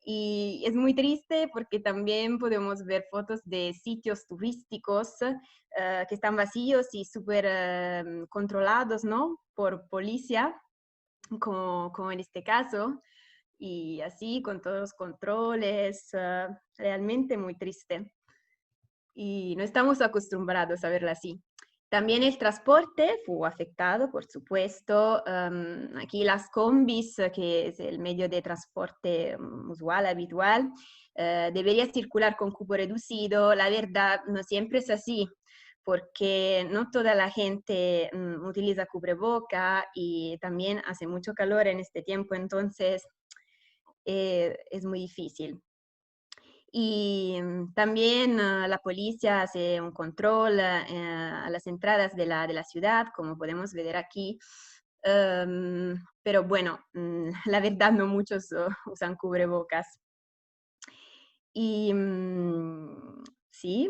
Y es muy triste porque también podemos ver fotos de sitios turísticos que están vacíos y súper controlados, ¿no? Por policía, como en este caso, y así con todos los controles, realmente muy triste. Y no estamos acostumbrados a verla así. También el transporte fue afectado, por supuesto. Aquí las combis, que es el medio de transporte usual, habitual, debería circular con cupo reducido. La verdad, no siempre es así, porque no toda la gente utiliza cubreboca y también hace mucho calor en este tiempo, entonces es muy difícil. Y también la policía hace un control a las entradas de la ciudad, como podemos ver aquí. Pero bueno, la verdad no muchos usan cubrebocas. Y sí,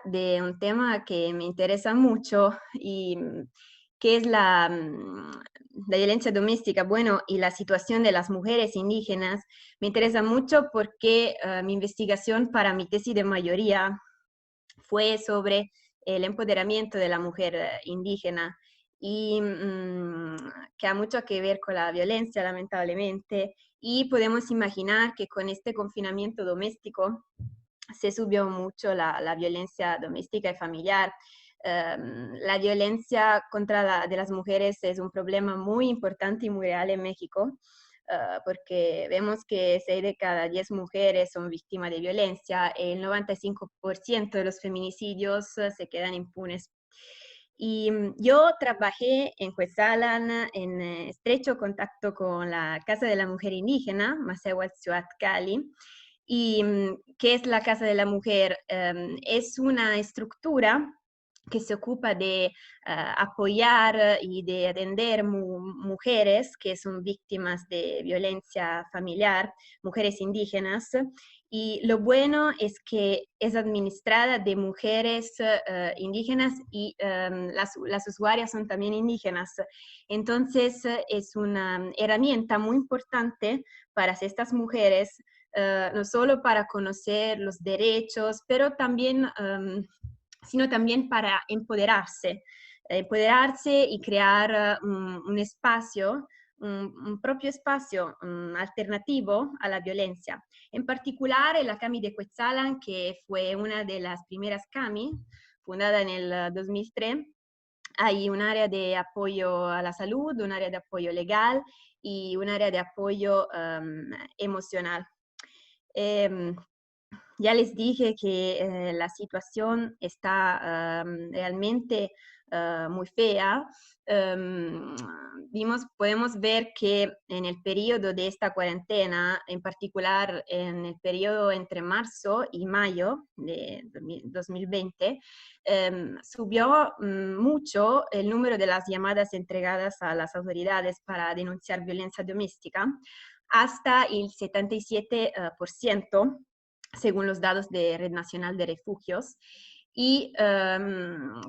de un tema que me interesa mucho, y que es la violencia doméstica, bueno, y la situación de las mujeres indígenas. Me interesa mucho porque mi investigación para mi tesis de mayoría fue sobre el empoderamiento de la mujer indígena, y que ha mucho que ver con la violencia, lamentablemente, y podemos imaginar que con este confinamiento doméstico se subió mucho la violencia doméstica y familiar. La violencia de las mujeres es un problema muy importante y muy real en México, porque vemos que 6 de cada 10 mujeres son víctimas de violencia. El 95% de los feminicidios se quedan impunes. Y yo trabajé en Cuetzalan en estrecho contacto con la Casa de la Mujer Indígena, Masehuatzcuatcali. ¿Y qué es la Casa de la Mujer? Es una estructura que se ocupa de apoyar y de atender mujeres que son víctimas de violencia familiar, mujeres indígenas. Y lo bueno es que es administrada de mujeres indígenas, y las usuarias son también indígenas. Entonces es una herramienta muy importante para estas mujeres no solo para conocer los derechos, pero también, sino también para empoderarse y crear un espacio, un propio espacio alternativo a la violencia. En particular, en la CAMI de Cuetzalan, que fue una de las primeras CAMI, fundada en el 2003, hay un área de apoyo a la salud, un área de apoyo legal y un área de apoyo emocional. Ya les dije que la situación está realmente muy fea. Podemos ver que en el periodo de esta cuarentena, en particular en el periodo entre marzo y mayo de 2020, subió mucho el número de las llamadas entregadas a las autoridades para denunciar violencia doméstica, hasta el 77%, según los datos de Red Nacional de Refugios. Y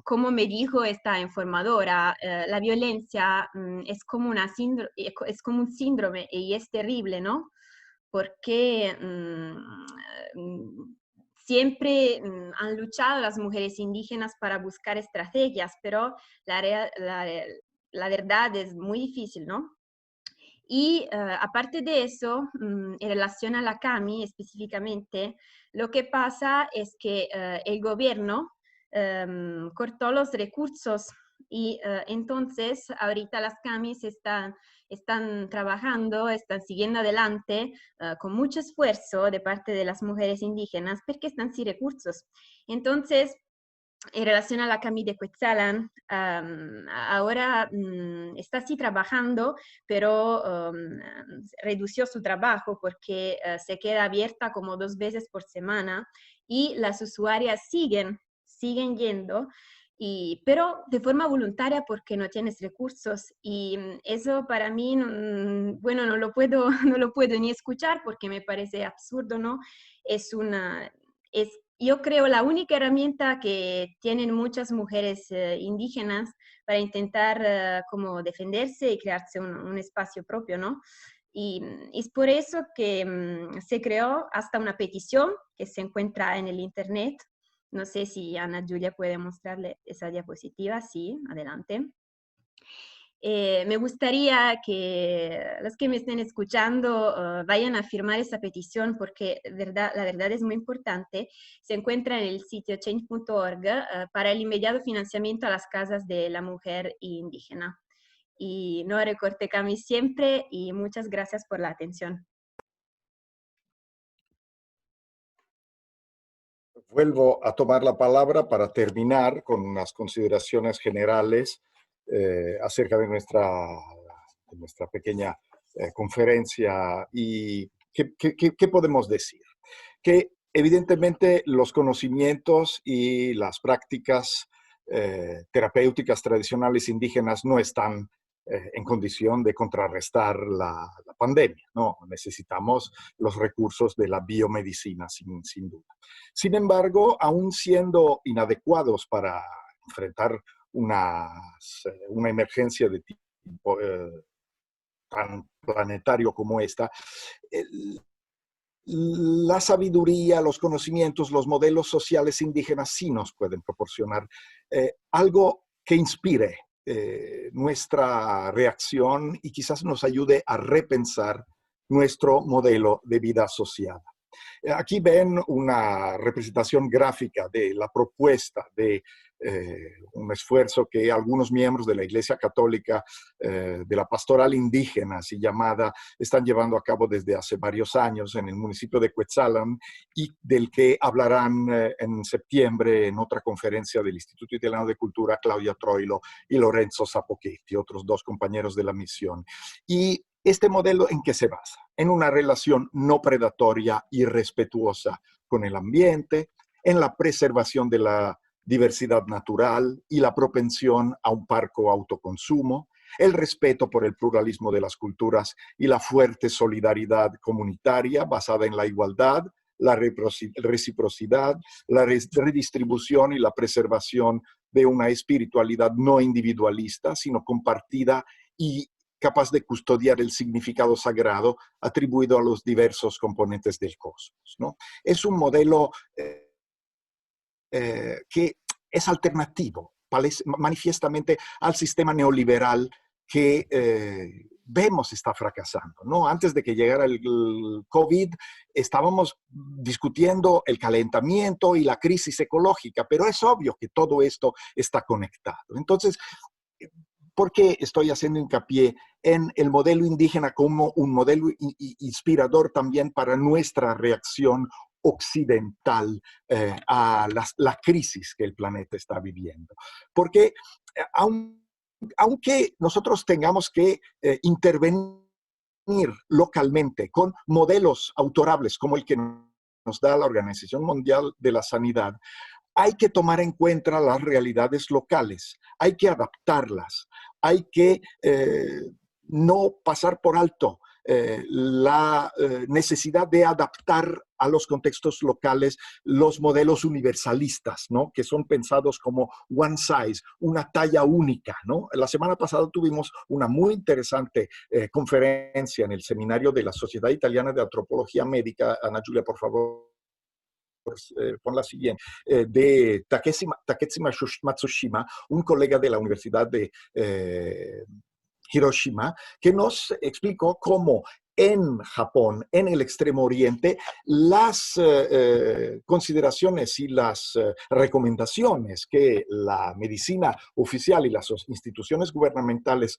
como me dijo esta informadora, la violencia es como un síndrome y es terrible, ¿no? Porque siempre han luchado las mujeres indígenas para buscar estrategias, pero la verdad es muy difícil, ¿no? Y aparte de eso, en relación a la CAMI específicamente, lo que pasa es que el gobierno cortó los recursos y entonces ahorita las CAMIs están trabajando, están siguiendo adelante con mucho esfuerzo de parte de las mujeres indígenas porque están sin recursos. Entonces, en relación a la CAMI de Cuetzalan, ahora está sí trabajando, pero redució su trabajo porque se queda abierta como 2 veces por semana y las usuarias siguen yendo, pero de forma voluntaria porque no tienes recursos. Y eso para mí, bueno, no lo puedo ni escuchar porque me parece absurdo, ¿no? Yo creo la única herramienta que tienen muchas mujeres indígenas para intentar como defenderse y crearse un espacio propio, ¿no? Y es por eso que se creó hasta una petición que se encuentra en el internet. No sé si Ana Julia puede mostrarle esa diapositiva. Sí, adelante. Me gustaría que los que me estén escuchando vayan a firmar esa petición porque la verdad es muy importante. Se encuentra en el sitio change.org para el inmediato financiamiento a las casas de la mujer indígena. Y no recorte CAMI siempre y muchas gracias por la atención. Vuelvo a tomar la palabra para terminar con unas consideraciones generales acerca de nuestra pequeña conferencia. ¿Y qué podemos decir? Que evidentemente los conocimientos y las prácticas terapéuticas tradicionales indígenas no están en condición de contrarrestar la pandemia, ¿no? Necesitamos los recursos de la biomedicina, sin duda. Sin embargo, aún siendo inadecuados para enfrentar una emergencia de tipo tan planetario como esta, la sabiduría, los conocimientos, los modelos sociales indígenas sí nos pueden proporcionar algo que inspire nuestra reacción y quizás nos ayude a repensar nuestro modelo de vida asociada. Aquí ven una representación gráfica de la propuesta de un esfuerzo que algunos miembros de la Iglesia Católica, de la pastoral indígena, así llamada, están llevando a cabo desde hace varios años en el municipio de Cuetzalan y del que hablarán en septiembre en otra conferencia del Instituto Italiano de Cultura, Claudia Troilo y Lorenzo Zapochetti, otros 2 compañeros de la misión. Y este modelo, ¿en qué se basa? En una relación no predatoria y respetuosa con el ambiente, en la preservación de la diversidad natural y la propensión a un parco autoconsumo, el respeto por el pluralismo de las culturas y la fuerte solidaridad comunitaria basada en la igualdad, la reciprocidad, la redistribución y la preservación de una espiritualidad no individualista, sino compartida y capaz de custodiar el significado sagrado atribuido a los diversos componentes del cosmos, ¿no? Es un modelo que es alternativo, manifiestamente al sistema neoliberal que vemos está fracasando, ¿no? Antes de que llegara el COVID, estábamos discutiendo el calentamiento y la crisis ecológica, pero es obvio que todo esto está conectado. Entonces, ¿por qué estoy haciendo hincapié en el modelo indígena como un modelo inspirador también para nuestra reacción occidental a la crisis que el planeta está viviendo? Porque aunque nosotros tengamos que intervenir localmente con modelos autorables como el que nos da la Organización Mundial de la Sanidad, hay que tomar en cuenta las realidades locales, hay que adaptarlas, hay que no pasar por alto la necesidad de adaptar a los contextos locales los modelos universalistas, ¿no? Que son pensados como one size, una talla única, ¿no? La semana pasada tuvimos una muy interesante conferencia en el seminario de la Sociedad Italiana de Antropología Médica. Ana Julia, por favor, pon la siguiente, de Takeshi Matsushima, un colega de la Universidad de Hiroshima, que nos explicó cómo en Japón, en el Extremo Oriente, las consideraciones y las recomendaciones que la medicina oficial y las instituciones gubernamentales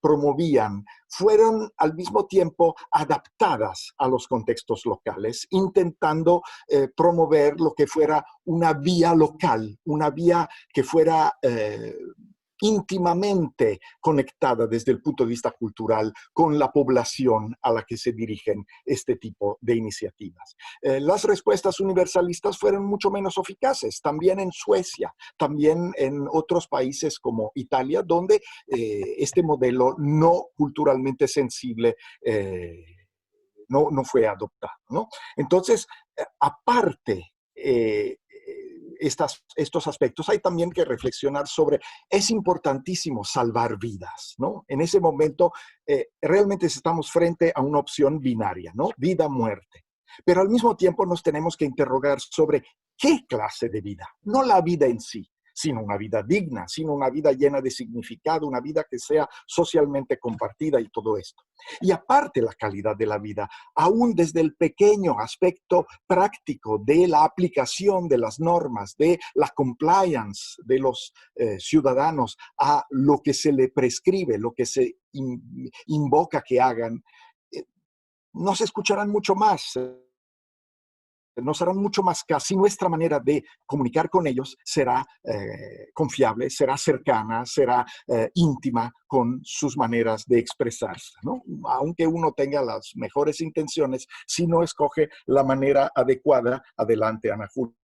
promovían fueron al mismo tiempo adaptadas a los contextos locales, intentando promover lo que fuera una vía local, una vía que fuera íntimamente conectada desde el punto de vista cultural con la población a la que se dirigen este tipo de iniciativas. Las respuestas universalistas fueron mucho menos eficaces, también en Suecia, también en otros países como Italia, donde este modelo no culturalmente sensible no fue adoptado, ¿no? Entonces, aparte estos aspectos, hay también que reflexionar sobre, es importantísimo salvar vidas, ¿no? En ese momento, realmente estamos frente a una opción binaria, ¿no? Vida-muerte. Pero al mismo tiempo nos tenemos que interrogar sobre qué clase de vida, no la vida en sí, sino una vida digna, sino una vida llena de significado, una vida que sea socialmente compartida y todo esto. Y aparte la calidad de la vida, aún desde el pequeño aspecto práctico de la aplicación de las normas, de la compliance de los ciudadanos a lo que se le prescribe, lo que se invoca que hagan, nos escucharán mucho más. Nos harán mucho más caso y nuestra manera de comunicar con ellos será confiable, será cercana, será íntima con sus maneras de expresarse, ¿no? Aunque uno tenga las mejores intenciones, si no escoge la manera adecuada, adelante, Ana Julia,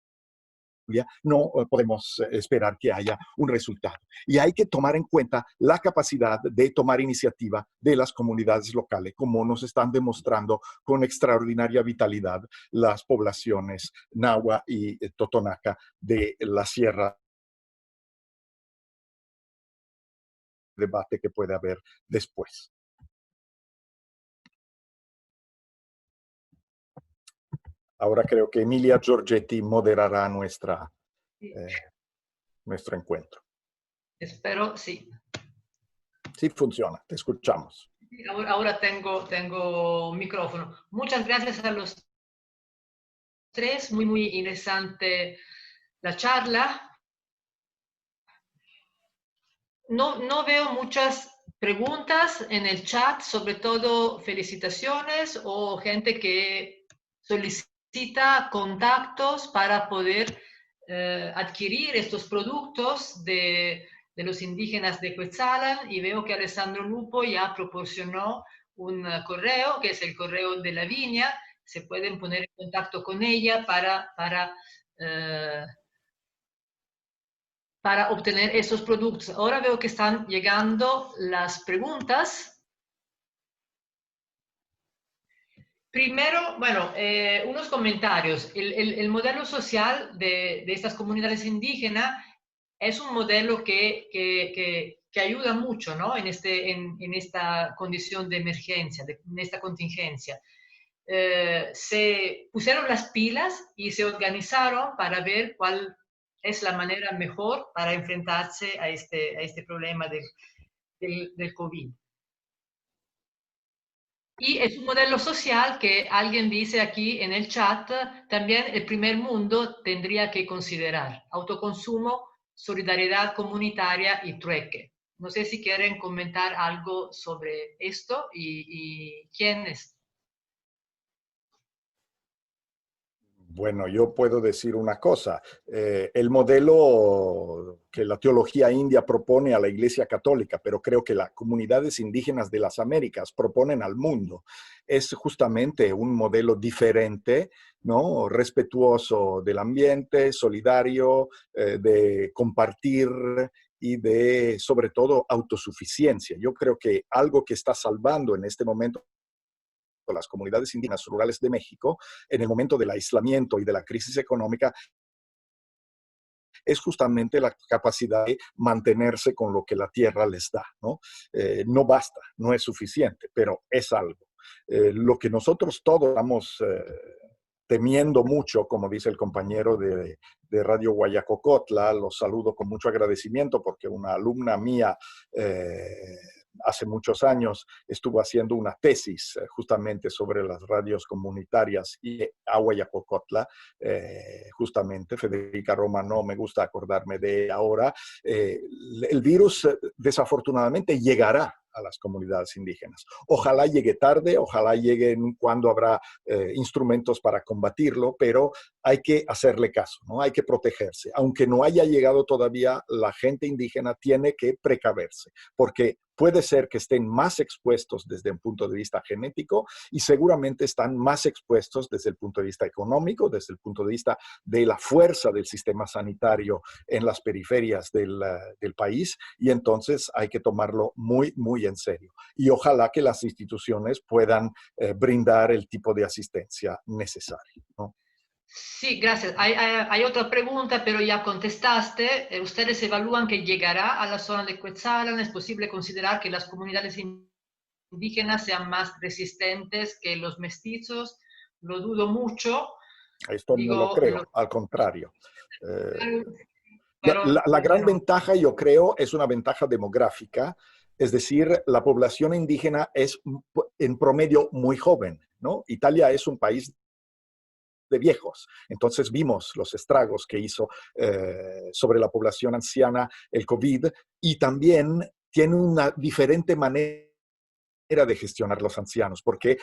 no podemos esperar que haya un resultado. Y hay que tomar en cuenta la capacidad de tomar iniciativa de las comunidades locales, como nos están demostrando con extraordinaria vitalidad las poblaciones Nahua y Totonaca de la Sierra. Debate que puede haber después. Ahora creo que Emilia Giorgetti moderará nuestro encuentro. Espero, sí. Sí funciona, te escuchamos. Ahora tengo micrófono. Muchas gracias a los tres, muy interesante la charla. No veo muchas preguntas en el chat, sobre todo felicitaciones o gente que solicita contactos para poder adquirir estos productos de los indígenas de Cuetzalan, y veo que Alessandro Lupo ya proporcionó un correo, que es el correo de la viña. Se pueden poner en contacto con ella para obtener estos productos. Ahora veo que están llegando las preguntas. Primero, bueno, unos comentarios. El modelo social de estas comunidades indígenas es un modelo que que ayuda mucho, ¿no? En esta condición de emergencia, en esta contingencia. Se pusieron las pilas y se organizaron para ver cuál es la manera mejor para enfrentarse a este problema del COVID. Y es un modelo social que alguien dice aquí en el chat, también el primer mundo tendría que considerar autoconsumo, solidaridad comunitaria y trueque. No sé si quieren comentar algo sobre esto y quiénes. Bueno, yo puedo decir una cosa. El modelo que la teología india propone a la Iglesia Católica, pero creo que las comunidades indígenas de las Américas proponen al mundo, es justamente un modelo diferente, ¿no? Respetuoso del ambiente, solidario, de compartir y de, sobre todo, autosuficiencia. Yo creo que algo que está salvando en este momento las comunidades indígenas rurales de México, en el momento del aislamiento y de la crisis económica, es justamente la capacidad de mantenerse con lo que la tierra les da, ¿no? No basta, no es suficiente, pero es algo. Lo que nosotros todos estamos temiendo mucho, como dice el compañero de Radio Guayacocotla, los saludo con mucho agradecimiento porque una alumna mía hace muchos años estuvo haciendo una tesis justamente sobre las radios comunitarias y a Guayacocotla, justamente, Federica Roma, no me gusta acordarme de ahora. El virus desafortunadamente llegará a las comunidades indígenas. Ojalá llegue tarde, ojalá llegue cuando habrá instrumentos para combatirlo, pero hay que hacerle caso, ¿no? Hay que protegerse. Aunque no haya llegado todavía, la gente indígena tiene que precaverse, porque puede ser que estén más expuestos desde un punto de vista genético y seguramente están más expuestos desde el punto de vista económico, desde el punto de vista de la fuerza del sistema sanitario en las periferias del país, y entonces hay que tomarlo muy, muy en serio. Y ojalá que las instituciones puedan brindar el tipo de asistencia necesaria, ¿no? Sí, gracias. Hay otra pregunta, pero ya contestaste. ¿Ustedes evalúan que llegará a la zona de Cuetzalan? ¿Es posible considerar que las comunidades indígenas sean más resistentes que los mestizos? Lo dudo mucho. Esto no lo creo, al contrario. La gran Bueno. ventaja, yo creo, es una ventaja demográfica, es decir, la población indígena es en promedio muy joven, ¿no? Italia es un país de viejos. Entonces vimos los estragos que hizo sobre la población anciana el COVID, y también tiene una diferente manera de gestionar los ancianos, porque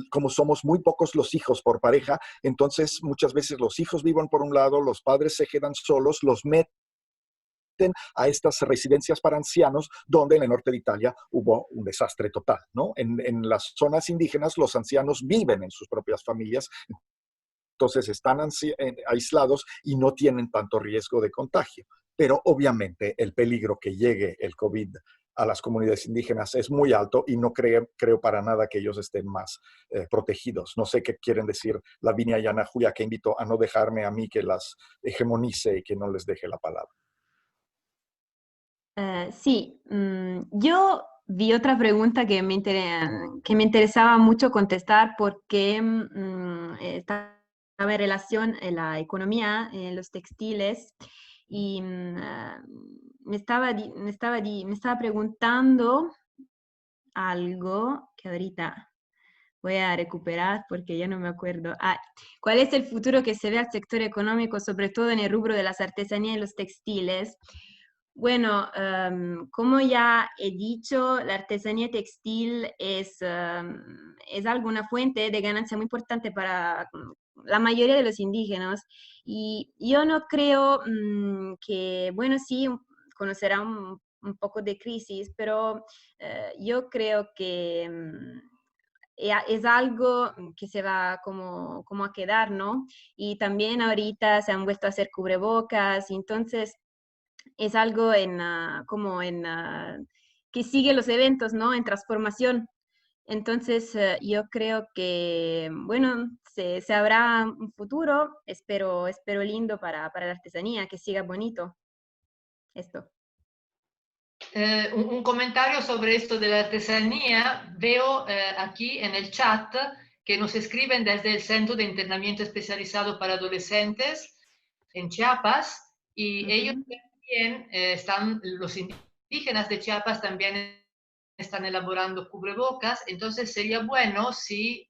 como somos muy pocos los hijos por pareja, entonces muchas veces los hijos viven por un lado, los padres se quedan solos, los meten a estas residencias para ancianos, donde en el norte de Italia hubo un desastre total, ¿no? En las zonas indígenas los ancianos viven en sus propias familias, entonces están aislados y no tienen tanto riesgo de contagio. Pero obviamente el peligro que llegue el COVID a las comunidades indígenas es muy alto y no creo para nada que ellos estén más protegidos. No sé qué quieren decir Lavinia y Ana Julia, que invito a no dejarme a mí que las hegemonice y que no les deje la palabra. Sí, yo vi otra pregunta que me interesaba mucho contestar porque estaba en relación a la economía, en los textiles, y me estaba preguntando algo que ahorita voy a recuperar porque ya no me acuerdo. ¿Cuál es el futuro que se ve al sector económico, sobre todo en el rubro de las artesanías y los textiles? Bueno, como ya he dicho, la artesanía textil es una fuente de ganancia muy importante para la mayoría de los indígenas. Y yo no creo que, bueno, sí, conocerá un poco de crisis, pero yo creo que es algo que se va como a quedar, ¿no? Y también ahorita se han vuelto a hacer cubrebocas, entonces es algo que sigue los eventos, ¿no? En transformación. Entonces, yo creo que, bueno, se habrá un futuro, espero lindo para la artesanía, que siga bonito esto. Un comentario sobre esto de la artesanía. Veo aquí en el chat que nos escriben desde el Centro de Internamiento Especializado para Adolescentes en Chiapas, y ellos también los indígenas de Chiapas también están elaborando cubrebocas. Entonces sería bueno si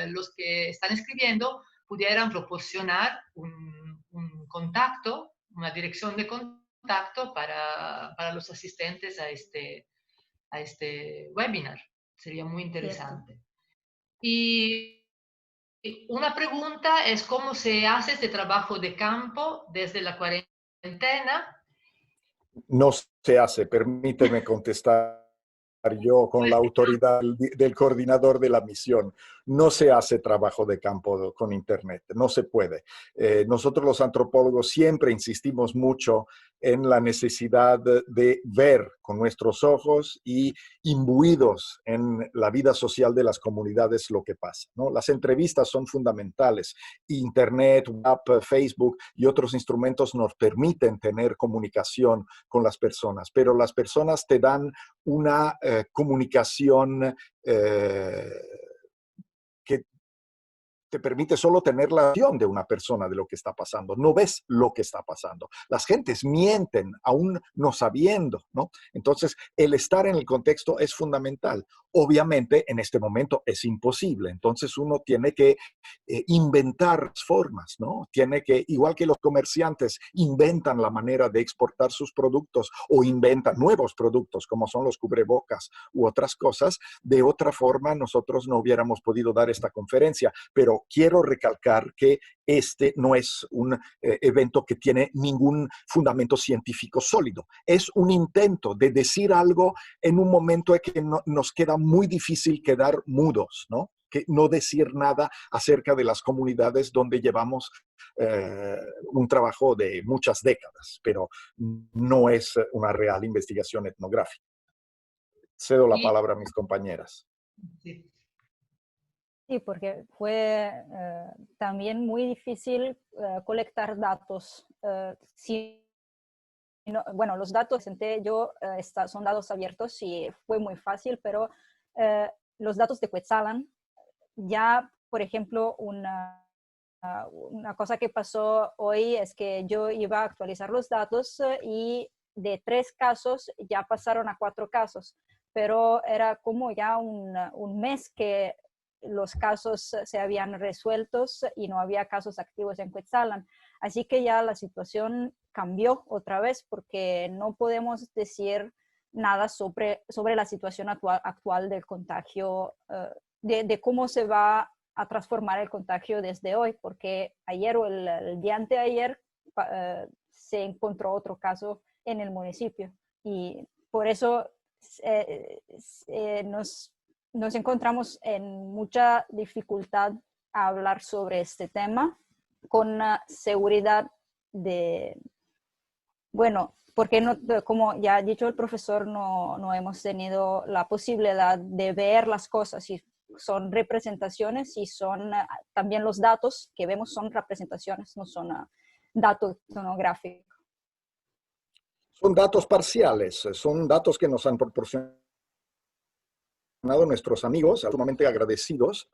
los que están escribiendo pudieran proporcionar un contacto, una dirección de contacto para los asistentes a este webinar. Sería muy interesante. Cierto. Y una pregunta es cómo se hace este trabajo de campo desde la cuarentena. No se hace, permíteme contestar yo con la autoridad del coordinador de la misión. No se hace trabajo de campo con Internet, no se puede. Nosotros los antropólogos siempre insistimos mucho en la necesidad de ver con nuestros ojos y imbuidos en la vida social de las comunidades lo que pasa, ¿no? Las entrevistas son fundamentales. Internet, WhatsApp, Facebook y otros instrumentos nos permiten tener comunicación con las personas, pero las personas te dan una comunicación que te permite solo tener la visión de una persona de lo que está pasando. No ves lo que está pasando. Las gentes mienten aún no sabiendo, ¿no? Entonces, el estar en el contexto es fundamental. Obviamente, en este momento es imposible. Entonces, uno tiene que inventar formas, ¿no? Tiene que, igual que los comerciantes inventan la manera de exportar sus productos o inventan nuevos productos, como son los cubrebocas u otras cosas, de otra forma nosotros no hubiéramos podido dar esta conferencia. Pero quiero recalcar que este no es un evento que tiene ningún fundamento científico sólido. Es un intento de decir algo en un momento en que nos queda muy difícil quedar mudos, ¿no? Que no decir nada acerca de las comunidades donde llevamos un trabajo de muchas décadas, pero no es una real investigación etnográfica. Cedo la palabra a mis compañeras. Sí. Sí, porque fue también muy difícil colectar datos. Bueno, los datos, yo, son datos abiertos y fue muy fácil, pero los datos de Cuetzalan, ya, por ejemplo, una cosa que pasó hoy es que yo iba a actualizar los datos y de 3 casos ya pasaron a 4 casos, pero era como ya un mes que los casos se habían resuelto y no había casos activos en Cuetzalan. Así que ya la situación cambió otra vez porque no podemos decir nada sobre la situación actual del contagio, de cómo se va a transformar el contagio desde hoy, porque ayer o el día anteayer se encontró otro caso en el municipio y por eso nos encontramos en mucha dificultad a hablar sobre este tema con seguridad bueno, porque no, como ya ha dicho el profesor, no hemos tenido la posibilidad de ver las cosas y son representaciones y son también los datos que vemos son representaciones, no son datos etnográficos. Son datos parciales, son datos que nos han proporcionado nuestros amigos, sumamente agradecidos,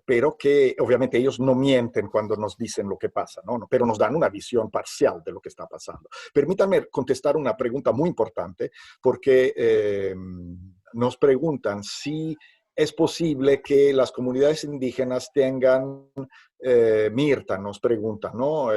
pero que obviamente ellos no mienten cuando nos dicen lo que pasa, ¿no? Pero nos dan una visión parcial de lo que está pasando. Permítanme contestar una pregunta muy importante, porque nos preguntan si es posible que las comunidades indígenas tengan, Mirta nos pregunta, ¿no?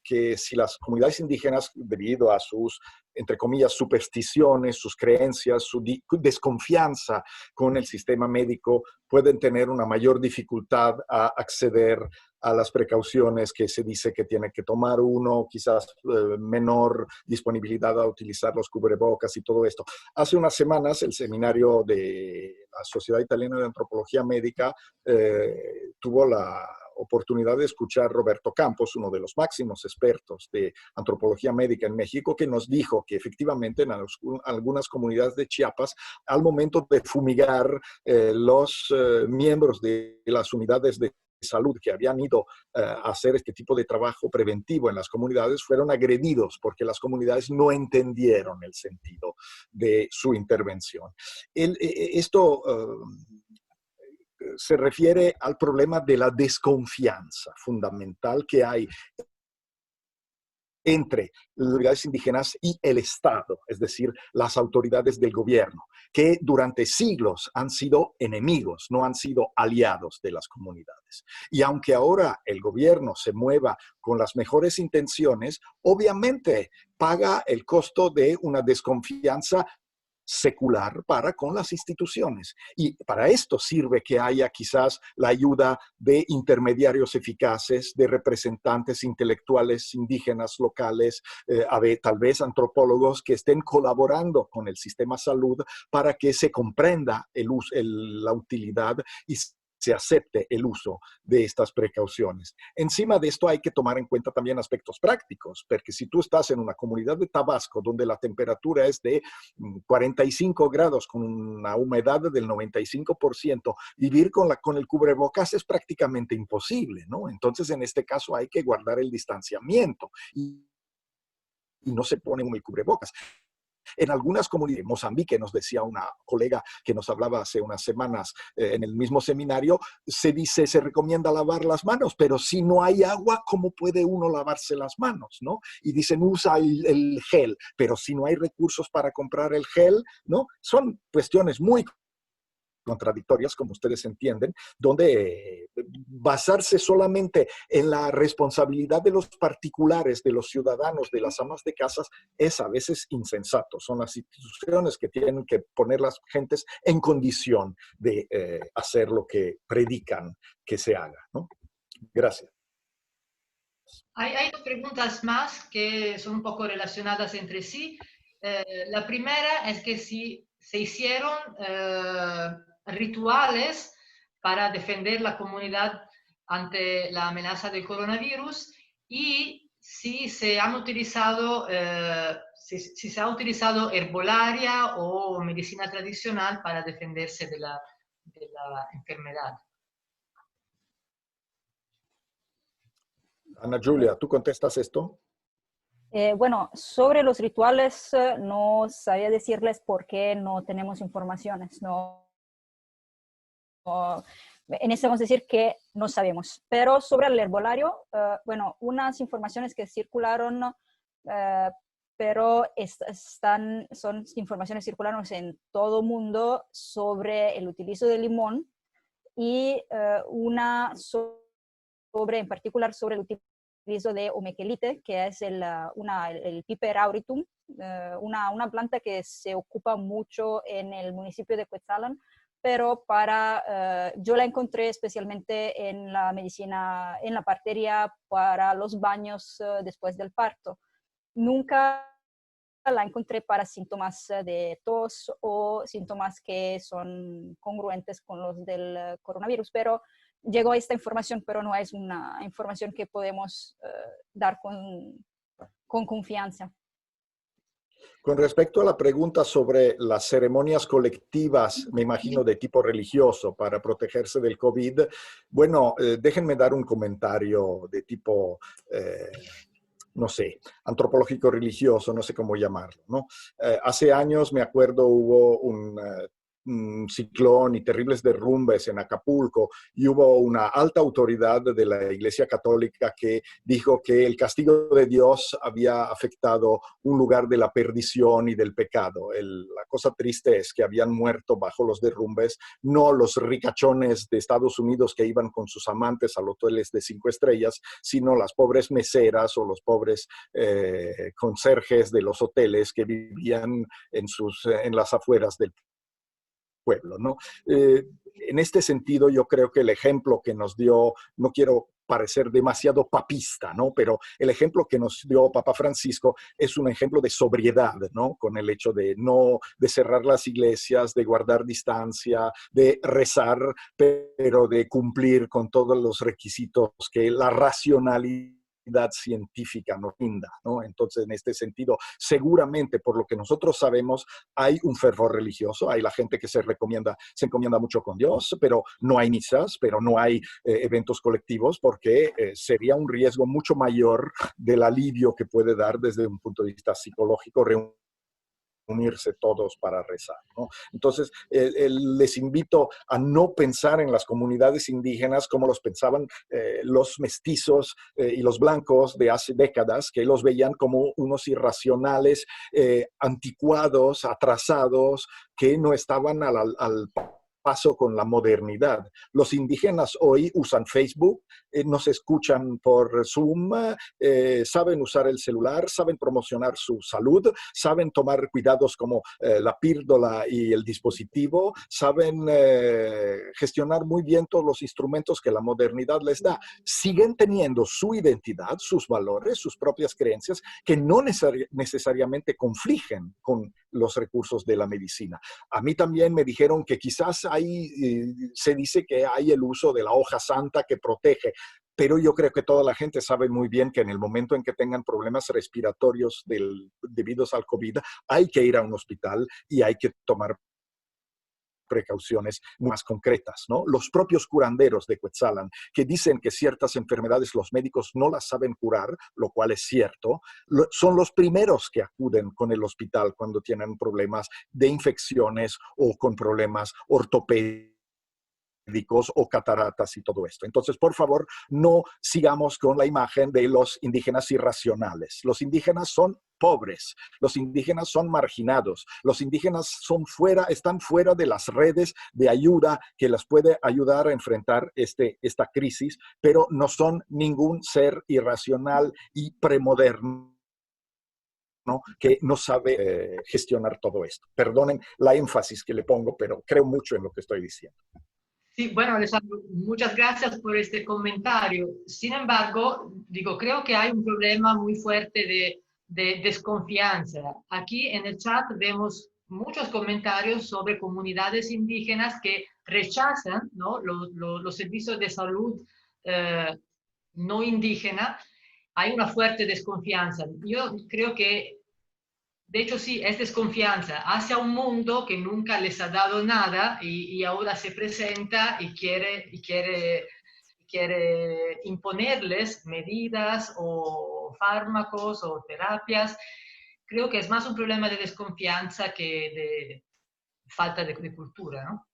Que si las comunidades indígenas, debido a sus, entre comillas, supersticiones, sus creencias, su desconfianza con el sistema médico, pueden tener una mayor dificultad a acceder a las precauciones que se dice que tiene que tomar uno, quizás menor disponibilidad a utilizar los cubrebocas y todo esto. Hace unas semanas el seminario de la Sociedad Italiana de Antropología Médica tuvo la oportunidad de escuchar a Roberto Campos, uno de los máximos expertos de antropología médica en México, que nos dijo que efectivamente en algunas comunidades de Chiapas, al momento de fumigar los miembros de las unidades de salud que habían ido a hacer este tipo de trabajo preventivo en las comunidades fueron agredidos porque las comunidades no entendieron el sentido de su intervención. Esto se refiere al problema de la desconfianza fundamental que hay entre las autoridades indígenas y el Estado, es decir, las autoridades del gobierno, que durante siglos han sido enemigos, no han sido aliados de las comunidades. Y aunque ahora el gobierno se mueva con las mejores intenciones, obviamente paga el costo de una desconfianza secular para con las instituciones. Y para esto sirve que haya quizás la ayuda de intermediarios eficaces, de representantes intelectuales indígenas locales, tal vez antropólogos que estén colaborando con el sistema salud para que se comprenda la utilidad y se acepte el uso de estas precauciones. Encima de esto hay que tomar en cuenta también aspectos prácticos, porque si tú estás en una comunidad de Tabasco donde la temperatura es de 45 grados con una humedad del 95%, vivir con el cubrebocas es prácticamente imposible, ¿no? Entonces, en este caso hay que guardar el distanciamiento y no se pone el cubrebocas. En algunas comunidades, Mozambique, nos decía una colega que nos hablaba hace unas semanas en el mismo seminario, se recomienda lavar las manos, pero si no hay agua, ¿cómo puede uno lavarse las manos, no? Y dicen, usa el gel, pero si no hay recursos para comprar el gel, ¿no? Son cuestiones muy contradictorias, como ustedes entienden, donde basarse solamente en la responsabilidad de los particulares, de los ciudadanos, de las amas de casas, es a veces insensato. Son las instituciones que tienen que poner las gentes en condición de hacer lo que predican que se haga, ¿no? Gracias. Hay dos preguntas más que son un poco relacionadas entre sí. La primera es que si se hicieron rituales para defender la comunidad ante la amenaza del coronavirus y si se han utilizado, si se ha utilizado herbolaria o medicina tradicional para defenderse de la enfermedad. Ana Julia, ¿tú contestas esto? Bueno, sobre los rituales no sabía decirles por qué no tenemos informaciones. En eso vamos a decir que no sabemos. Pero sobre el herbolario, bueno, unas informaciones que circularon, pero son informaciones circularon en todo el mundo sobre el utilizo de limón y una en particular sobre el utilizo de omequelite, que es el Piper auretum, una planta que se ocupa mucho en el municipio de Cuetzalan, pero yo la encontré especialmente en la medicina, en la partería para los baños después del parto. Nunca la encontré para síntomas de tos o síntomas que son congruentes con los del coronavirus, pero llegó esta información, pero no es una información que podemos dar con confianza. Con respecto a la pregunta sobre las ceremonias colectivas, me imagino de tipo religioso, para protegerse del COVID, bueno, déjenme dar un comentario de tipo, no sé, antropológico religioso, no sé cómo llamarlo, ¿no? Hace años, me acuerdo, hubo un ciclón y terribles derrumbes en Acapulco y hubo una alta autoridad de la Iglesia Católica que dijo que el castigo de Dios había afectado un lugar de la perdición y del pecado. La cosa triste es que habían muerto bajo los derrumbes no los ricachones de Estados Unidos que iban con sus amantes a los hoteles de 5 estrellas, sino las pobres meseras o los pobres conserjes de los hoteles que vivían en las afueras del pueblo, ¿no? En este sentido, yo creo que el ejemplo que nos dio, no quiero parecer demasiado papista, ¿no? Pero el ejemplo que nos dio Papa Francisco es un ejemplo de sobriedad, ¿no? Con el hecho de cerrar las iglesias, de guardar distancia, de rezar, pero de cumplir con todos los requisitos que la racionalidad científica no rinda, ¿no? Entonces, en este sentido, seguramente, por lo que nosotros sabemos, hay un fervor religioso, hay la gente que se encomienda mucho con Dios, pero no hay misas, pero no hay eventos colectivos, porque sería un riesgo mucho mayor del alivio que puede dar desde un punto de vista psicológico unirse todos para rezar, ¿no? Entonces, les invito a no pensar en las comunidades indígenas como los pensaban los mestizos y los blancos de hace décadas, que los veían como unos irracionales, anticuados, atrasados, que no estaban al paso con la modernidad. Los indígenas hoy usan Facebook, nos escuchan por Zoom, saben usar el celular, saben promocionar su salud, saben tomar cuidados como la píldora y el dispositivo, saben gestionar muy bien todos los instrumentos que la modernidad les da. Siguen teniendo su identidad, sus valores, sus propias creencias, que no necesariamente confligen con los recursos de la medicina. A mí también me dijeron que quizás se dice que hay el uso de la hoja santa que protege, pero yo creo que toda la gente sabe muy bien que en el momento en que tengan problemas respiratorios debidos al COVID, hay que ir a un hospital y hay que tomar precauciones más concretas, ¿no? Los propios curanderos de Cuetzalan, que dicen que ciertas enfermedades los médicos no las saben curar, lo cual es cierto, son los primeros que acuden con el hospital cuando tienen problemas de infecciones o con problemas ortopédicos o cataratas y todo esto. Entonces, por favor, no sigamos con la imagen de los indígenas irracionales. Los indígenas son pobres, los indígenas son marginados, los indígenas están fuera de las redes de ayuda que les puede ayudar a enfrentar esta crisis, pero no son ningún ser irracional y premoderno, ¿no? Que no sabe gestionar todo esto. Perdonen la énfasis que le pongo, pero creo mucho en lo que estoy diciendo. Sí, bueno, Alessandro, muchas gracias por este comentario. Sin embargo, creo que hay un problema muy fuerte de desconfianza. Aquí en el chat vemos muchos comentarios sobre comunidades indígenas que rechazan, ¿no?, los servicios de salud no indígena. Hay una fuerte desconfianza. Yo creo que de hecho, sí, es desconfianza hacia un mundo que nunca les ha dado nada y ahora se presenta y quiere imponerles medidas o fármacos o terapias. Creo que es más un problema de desconfianza que de falta de cultura, ¿no?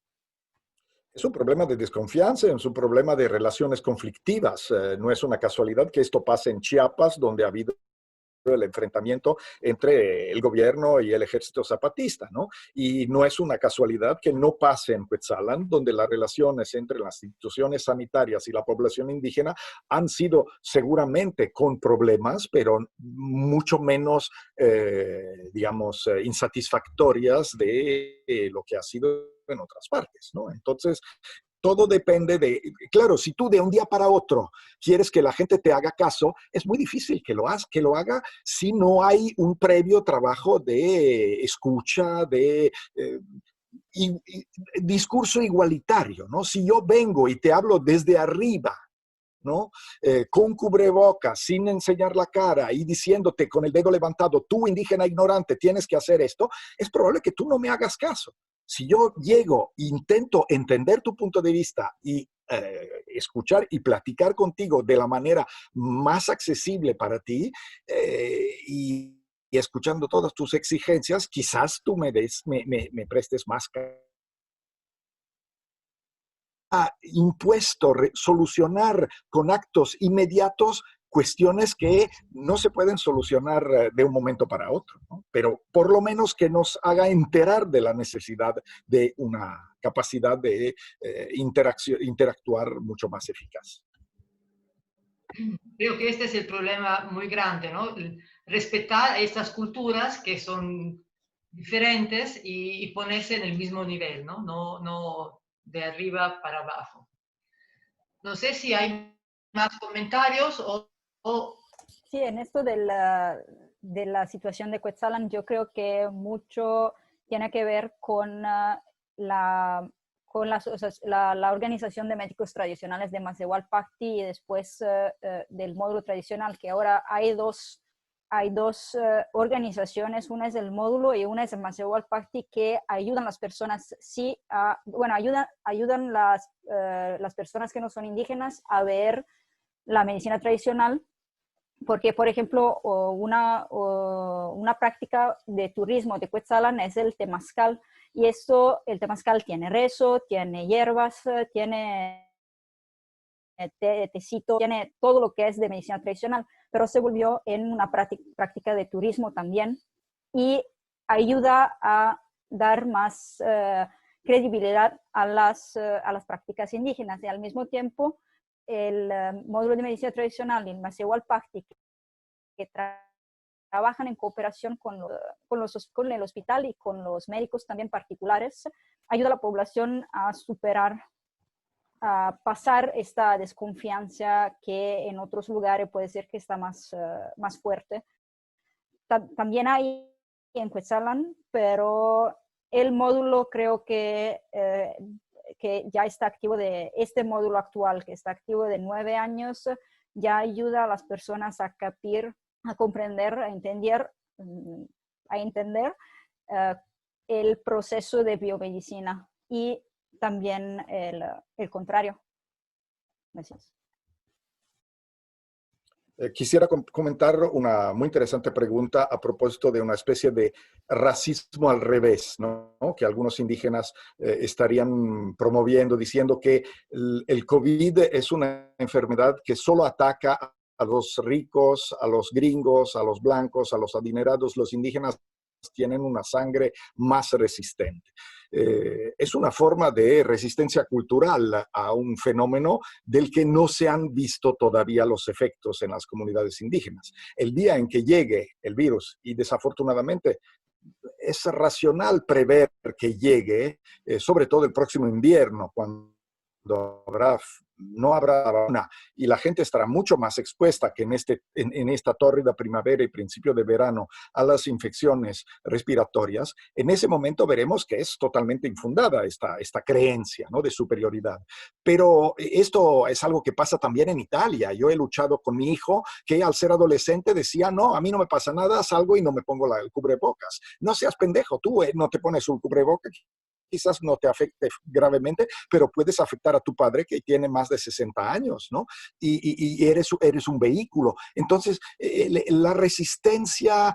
Es un problema de desconfianza, es un problema de relaciones conflictivas. No es una casualidad que esto pase en Chiapas, donde ha habido el enfrentamiento entre el gobierno y el ejército zapatista, ¿no? Y no es una casualidad que no pase en Cuetzalan, donde las relaciones entre las instituciones sanitarias y la población indígena han sido seguramente con problemas, pero mucho menos, insatisfactorias de lo que ha sido en otras partes, ¿no? Entonces, todo depende claro, si tú de un día para otro quieres que la gente te haga caso, es muy difícil que lo haga si no hay un previo trabajo de escucha, de discurso igualitario, ¿no? Si yo vengo y te hablo desde arriba, ¿no? Con cubrebocas, sin enseñar la cara y diciéndote con el dedo levantado, tú indígena ignorante tienes que hacer esto, es probable que tú no me hagas caso. Si yo llego, intento entender tu punto de vista y escuchar y platicar contigo de la manera más accesible para ti y escuchando todas tus exigencias, quizás tú me prestes más impuesto solucionar con actos inmediatos cuestiones que no se pueden solucionar de un momento para otro, ¿no? Pero por lo menos que nos haga enterar de la necesidad de una capacidad de interactuar mucho más eficaz. Creo que este es el problema muy grande, ¿no? Respetar estas culturas que son diferentes y ponerse en el mismo nivel, ¿no? No de arriba para abajo. No sé si hay más comentarios o... Sí, en esto de la situación de Cuetzalan, yo creo que mucho tiene que ver con con la Organización de Médicos Tradicionales de Masewalpacti y después del módulo tradicional, que ahora hay dos organizaciones, una es el módulo y una es el Masewalpacti, que ayudan a las personas, ayudan las personas que no son indígenas a ver la medicina tradicional, porque, por ejemplo, una práctica de turismo de Cuetzalan es el temazcal, y el temazcal tiene rezo, tiene hierbas, tiene tecito, tiene todo lo que es de medicina tradicional, pero se volvió en una práctica de turismo también, y ayuda a dar más credibilidad a las prácticas indígenas, y al mismo tiempo el módulo de medicina tradicional en Masewalpacti, que trabajan en cooperación con el hospital y con los médicos también particulares, ayuda a la población a pasar esta desconfianza que en otros lugares puede ser que está más fuerte. También hay en Cuetzalan, pero el módulo creo que ya está activo, este módulo actual, que está activo de 9 años, ya ayuda a las personas a comprender, a entender el proceso de biomedicina, y también el contrario. Gracias. Quisiera comentar una muy interesante pregunta a propósito de una especie de racismo al revés, ¿no? Que algunos indígenas estarían promoviendo, diciendo que el COVID es una enfermedad que solo ataca a los ricos, a los gringos, a los blancos, a los adinerados. Los indígenas tienen una sangre más resistente. Es una forma de resistencia cultural a un fenómeno del que no se han visto todavía los efectos en las comunidades indígenas. El día en que llegue el virus, y desafortunadamente es racional prever que llegue, sobre todo el próximo invierno, cuando no habrá vacuna y la gente estará mucho más expuesta que en esta tórrida primavera y principio de verano a las infecciones respiratorias. En ese momento veremos que es totalmente infundada esta creencia, ¿no?, de superioridad. Pero esto es algo que pasa también en Italia. Yo he luchado con mi hijo, que al ser adolescente decía: no, a mí no me pasa nada, salgo y no me pongo el cubrebocas. No seas pendejo, tú no te pones un cubrebocas, quizás no te afecte gravemente, pero puedes afectar a tu padre, que tiene más de 60 años, ¿no? Y eres un vehículo. Entonces, la resistencia,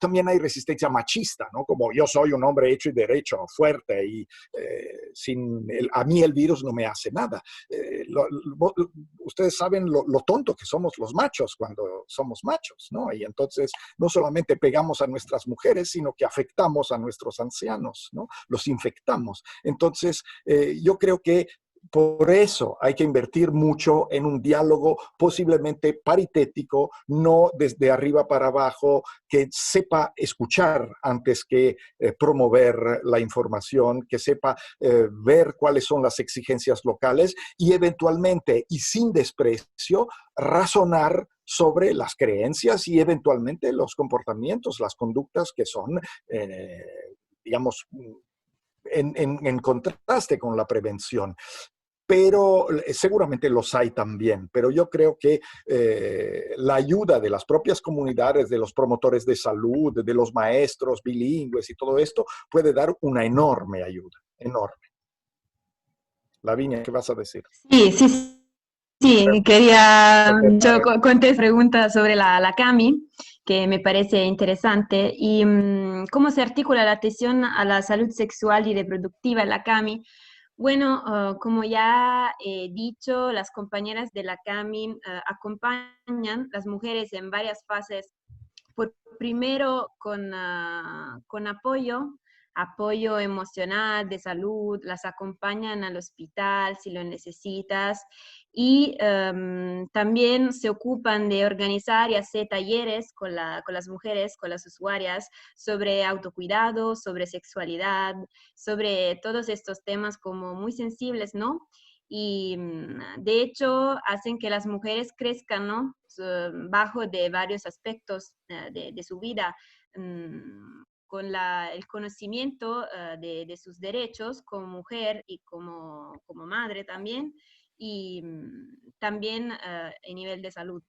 también hay resistencia machista, ¿no? Como yo soy un hombre hecho y derecho, fuerte, y a mí el virus no me hace nada. Ustedes saben lo tonto que somos los machos cuando somos machos, ¿no? Y entonces no solamente pegamos a nuestras mujeres, sino que afectamos a nuestros ancianos, ¿no? Los infectamos. Entonces, yo creo que por eso hay que invertir mucho en un diálogo posiblemente paritético, no desde arriba para abajo, que sepa escuchar antes que promover la información, que sepa ver cuáles son las exigencias locales y eventualmente, y sin desprecio, razonar sobre las creencias y eventualmente los comportamientos, las conductas que son, digamos, en contraste con la prevención. Pero seguramente los hay también. Pero yo creo que la ayuda de las propias comunidades, de los promotores de salud, de los maestros bilingües y todo esto puede dar una enorme ayuda, enorme. Lavinia, ¿qué vas a decir? Sí, quería contestar preguntas sobre la CAMI, que me parece interesante, y cómo se articula la atención a la salud sexual y reproductiva en la CAMI. Bueno, como ya he dicho, las compañeras de la CAMI acompañan a las mujeres en varias fases. Primero con apoyo emocional, de salud, las acompañan al hospital si lo necesitas, y también se ocupan de organizar y hacer talleres con las mujeres, con las usuarias, sobre autocuidado, sobre sexualidad, sobre todos estos temas como muy sensibles, ¿no? Y de hecho hacen que las mujeres crezcan, ¿no?, bajo de varios aspectos de su vida. con el conocimiento de sus derechos como mujer y como madre también, y también a nivel de salud.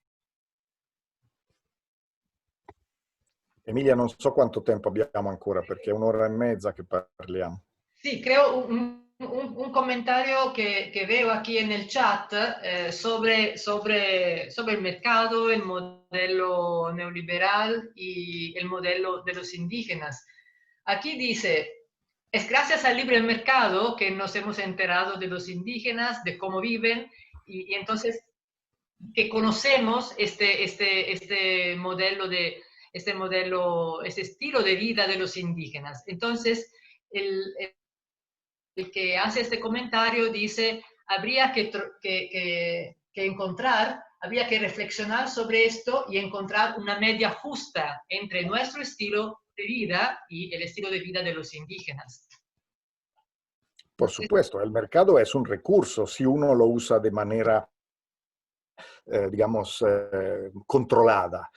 Emilia, non so quanto tempo abbiamo ancora, perché è un'ora e mezza che parliamo. Sí, creo un comentario que veo aquí en el chat sobre el mercado, el modelo neoliberal y el modelo de los indígenas. Aquí dice, es gracias al libre mercado que nos hemos enterado de los indígenas, de cómo viven, y entonces que conocemos este modelo este estilo de vida de los indígenas. Entonces, el que hace este comentario dice, habría que encontrar, habría que reflexionar sobre esto y encontrar una media justa entre nuestro estilo de vida y el estilo de vida de los indígenas. Por supuesto, el mercado es un recurso si uno lo usa de manera digamos, controlada.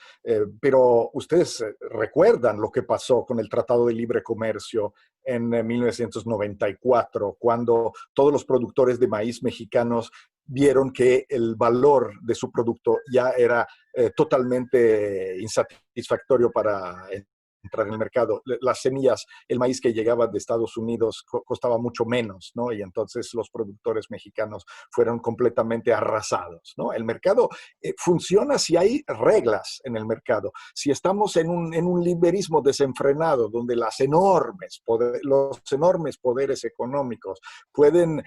Pero ustedes recuerdan lo que pasó con el Tratado de Libre Comercio en 1994, cuando todos los productores de maíz mexicanos vieron que el valor de su producto ya era totalmente insatisfactorio para entrar en el mercado. Las semillas, el maíz que llegaba de Estados Unidos costaba mucho menos, ¿no? Y entonces los productores mexicanos fueron completamente arrasados, ¿no? El mercado funciona si hay reglas en el mercado. Si estamos en un liberismo desenfrenado, donde los enormes poderes económicos pueden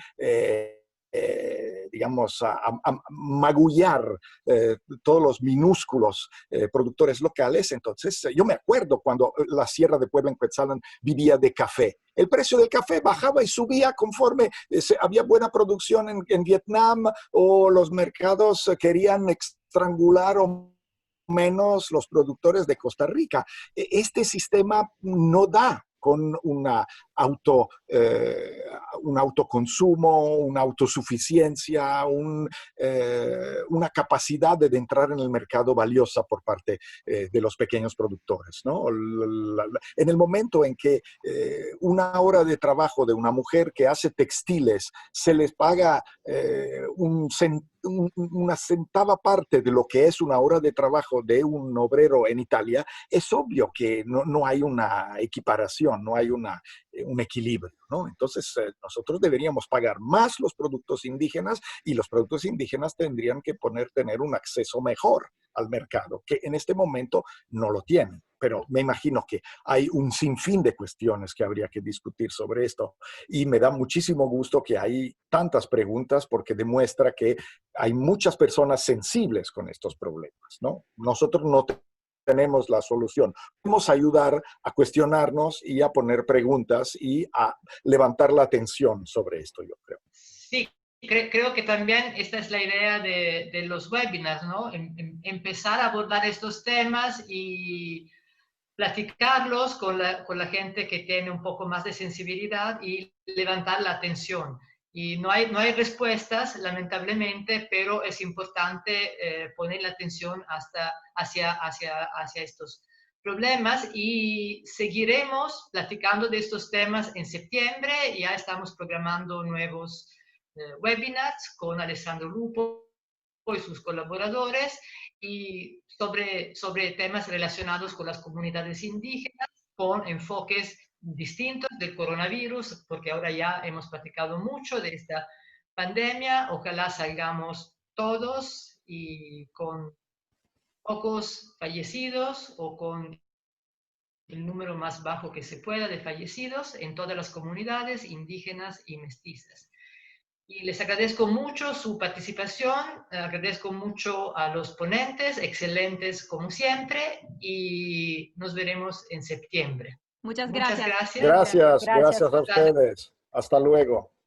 digamos, a magullar todos los minúsculos productores locales. Entonces, yo me acuerdo cuando la Sierra de Puebla en Cuetzalan vivía de café. El precio del café bajaba y subía conforme había buena producción en Vietnam, o los mercados querían estrangular o menos los productores de Costa Rica. Este sistema no da con un autoconsumo, una autosuficiencia, una capacidad de entrar en el mercado valiosa por parte de los pequeños productores, ¿no? En el momento en que una hora de trabajo de una mujer que hace textiles se les paga una centava parte de lo que es una hora de trabajo de un obrero en Italia, es obvio que no hay una equiparación, no hay un equilibrio, ¿no? Entonces, nosotros deberíamos pagar más los productos indígenas, y los productos indígenas tendrían que tener un acceso mejor al mercado, que en este momento no lo tienen. Pero me imagino que hay un sinfín de cuestiones que habría que discutir sobre esto. Y me da muchísimo gusto que hay tantas preguntas, porque demuestra que hay muchas personas sensibles con estos problemas, ¿no? Nosotros no tenemos la solución. Podemos ayudar a cuestionarnos y a poner preguntas y a levantar la atención sobre esto, yo creo. Sí, creo que también esta es la idea de los webinars, ¿no? Empezar a abordar estos temas y platicarlos con la gente que tiene un poco más de sensibilidad y levantar la atención. Y no hay respuestas, lamentablemente, pero es importante poner la atención hacia estos problemas, y seguiremos platicando de estos temas en septiembre. Ya estamos programando nuevos webinars con Alessandro Lupo y sus colaboradores, y sobre temas relacionados con las comunidades indígenas, con enfoques distintos del coronavirus, porque ahora ya hemos platicado mucho de esta pandemia. Ojalá salgamos todos y con pocos fallecidos, o con el número más bajo que se pueda de fallecidos en todas las comunidades indígenas y mestizas. Y les agradezco mucho su participación, agradezco mucho a los ponentes, excelentes como siempre, y nos veremos en septiembre. Muchas Muchas gracias. gracias. Gracias a ustedes. Hasta luego.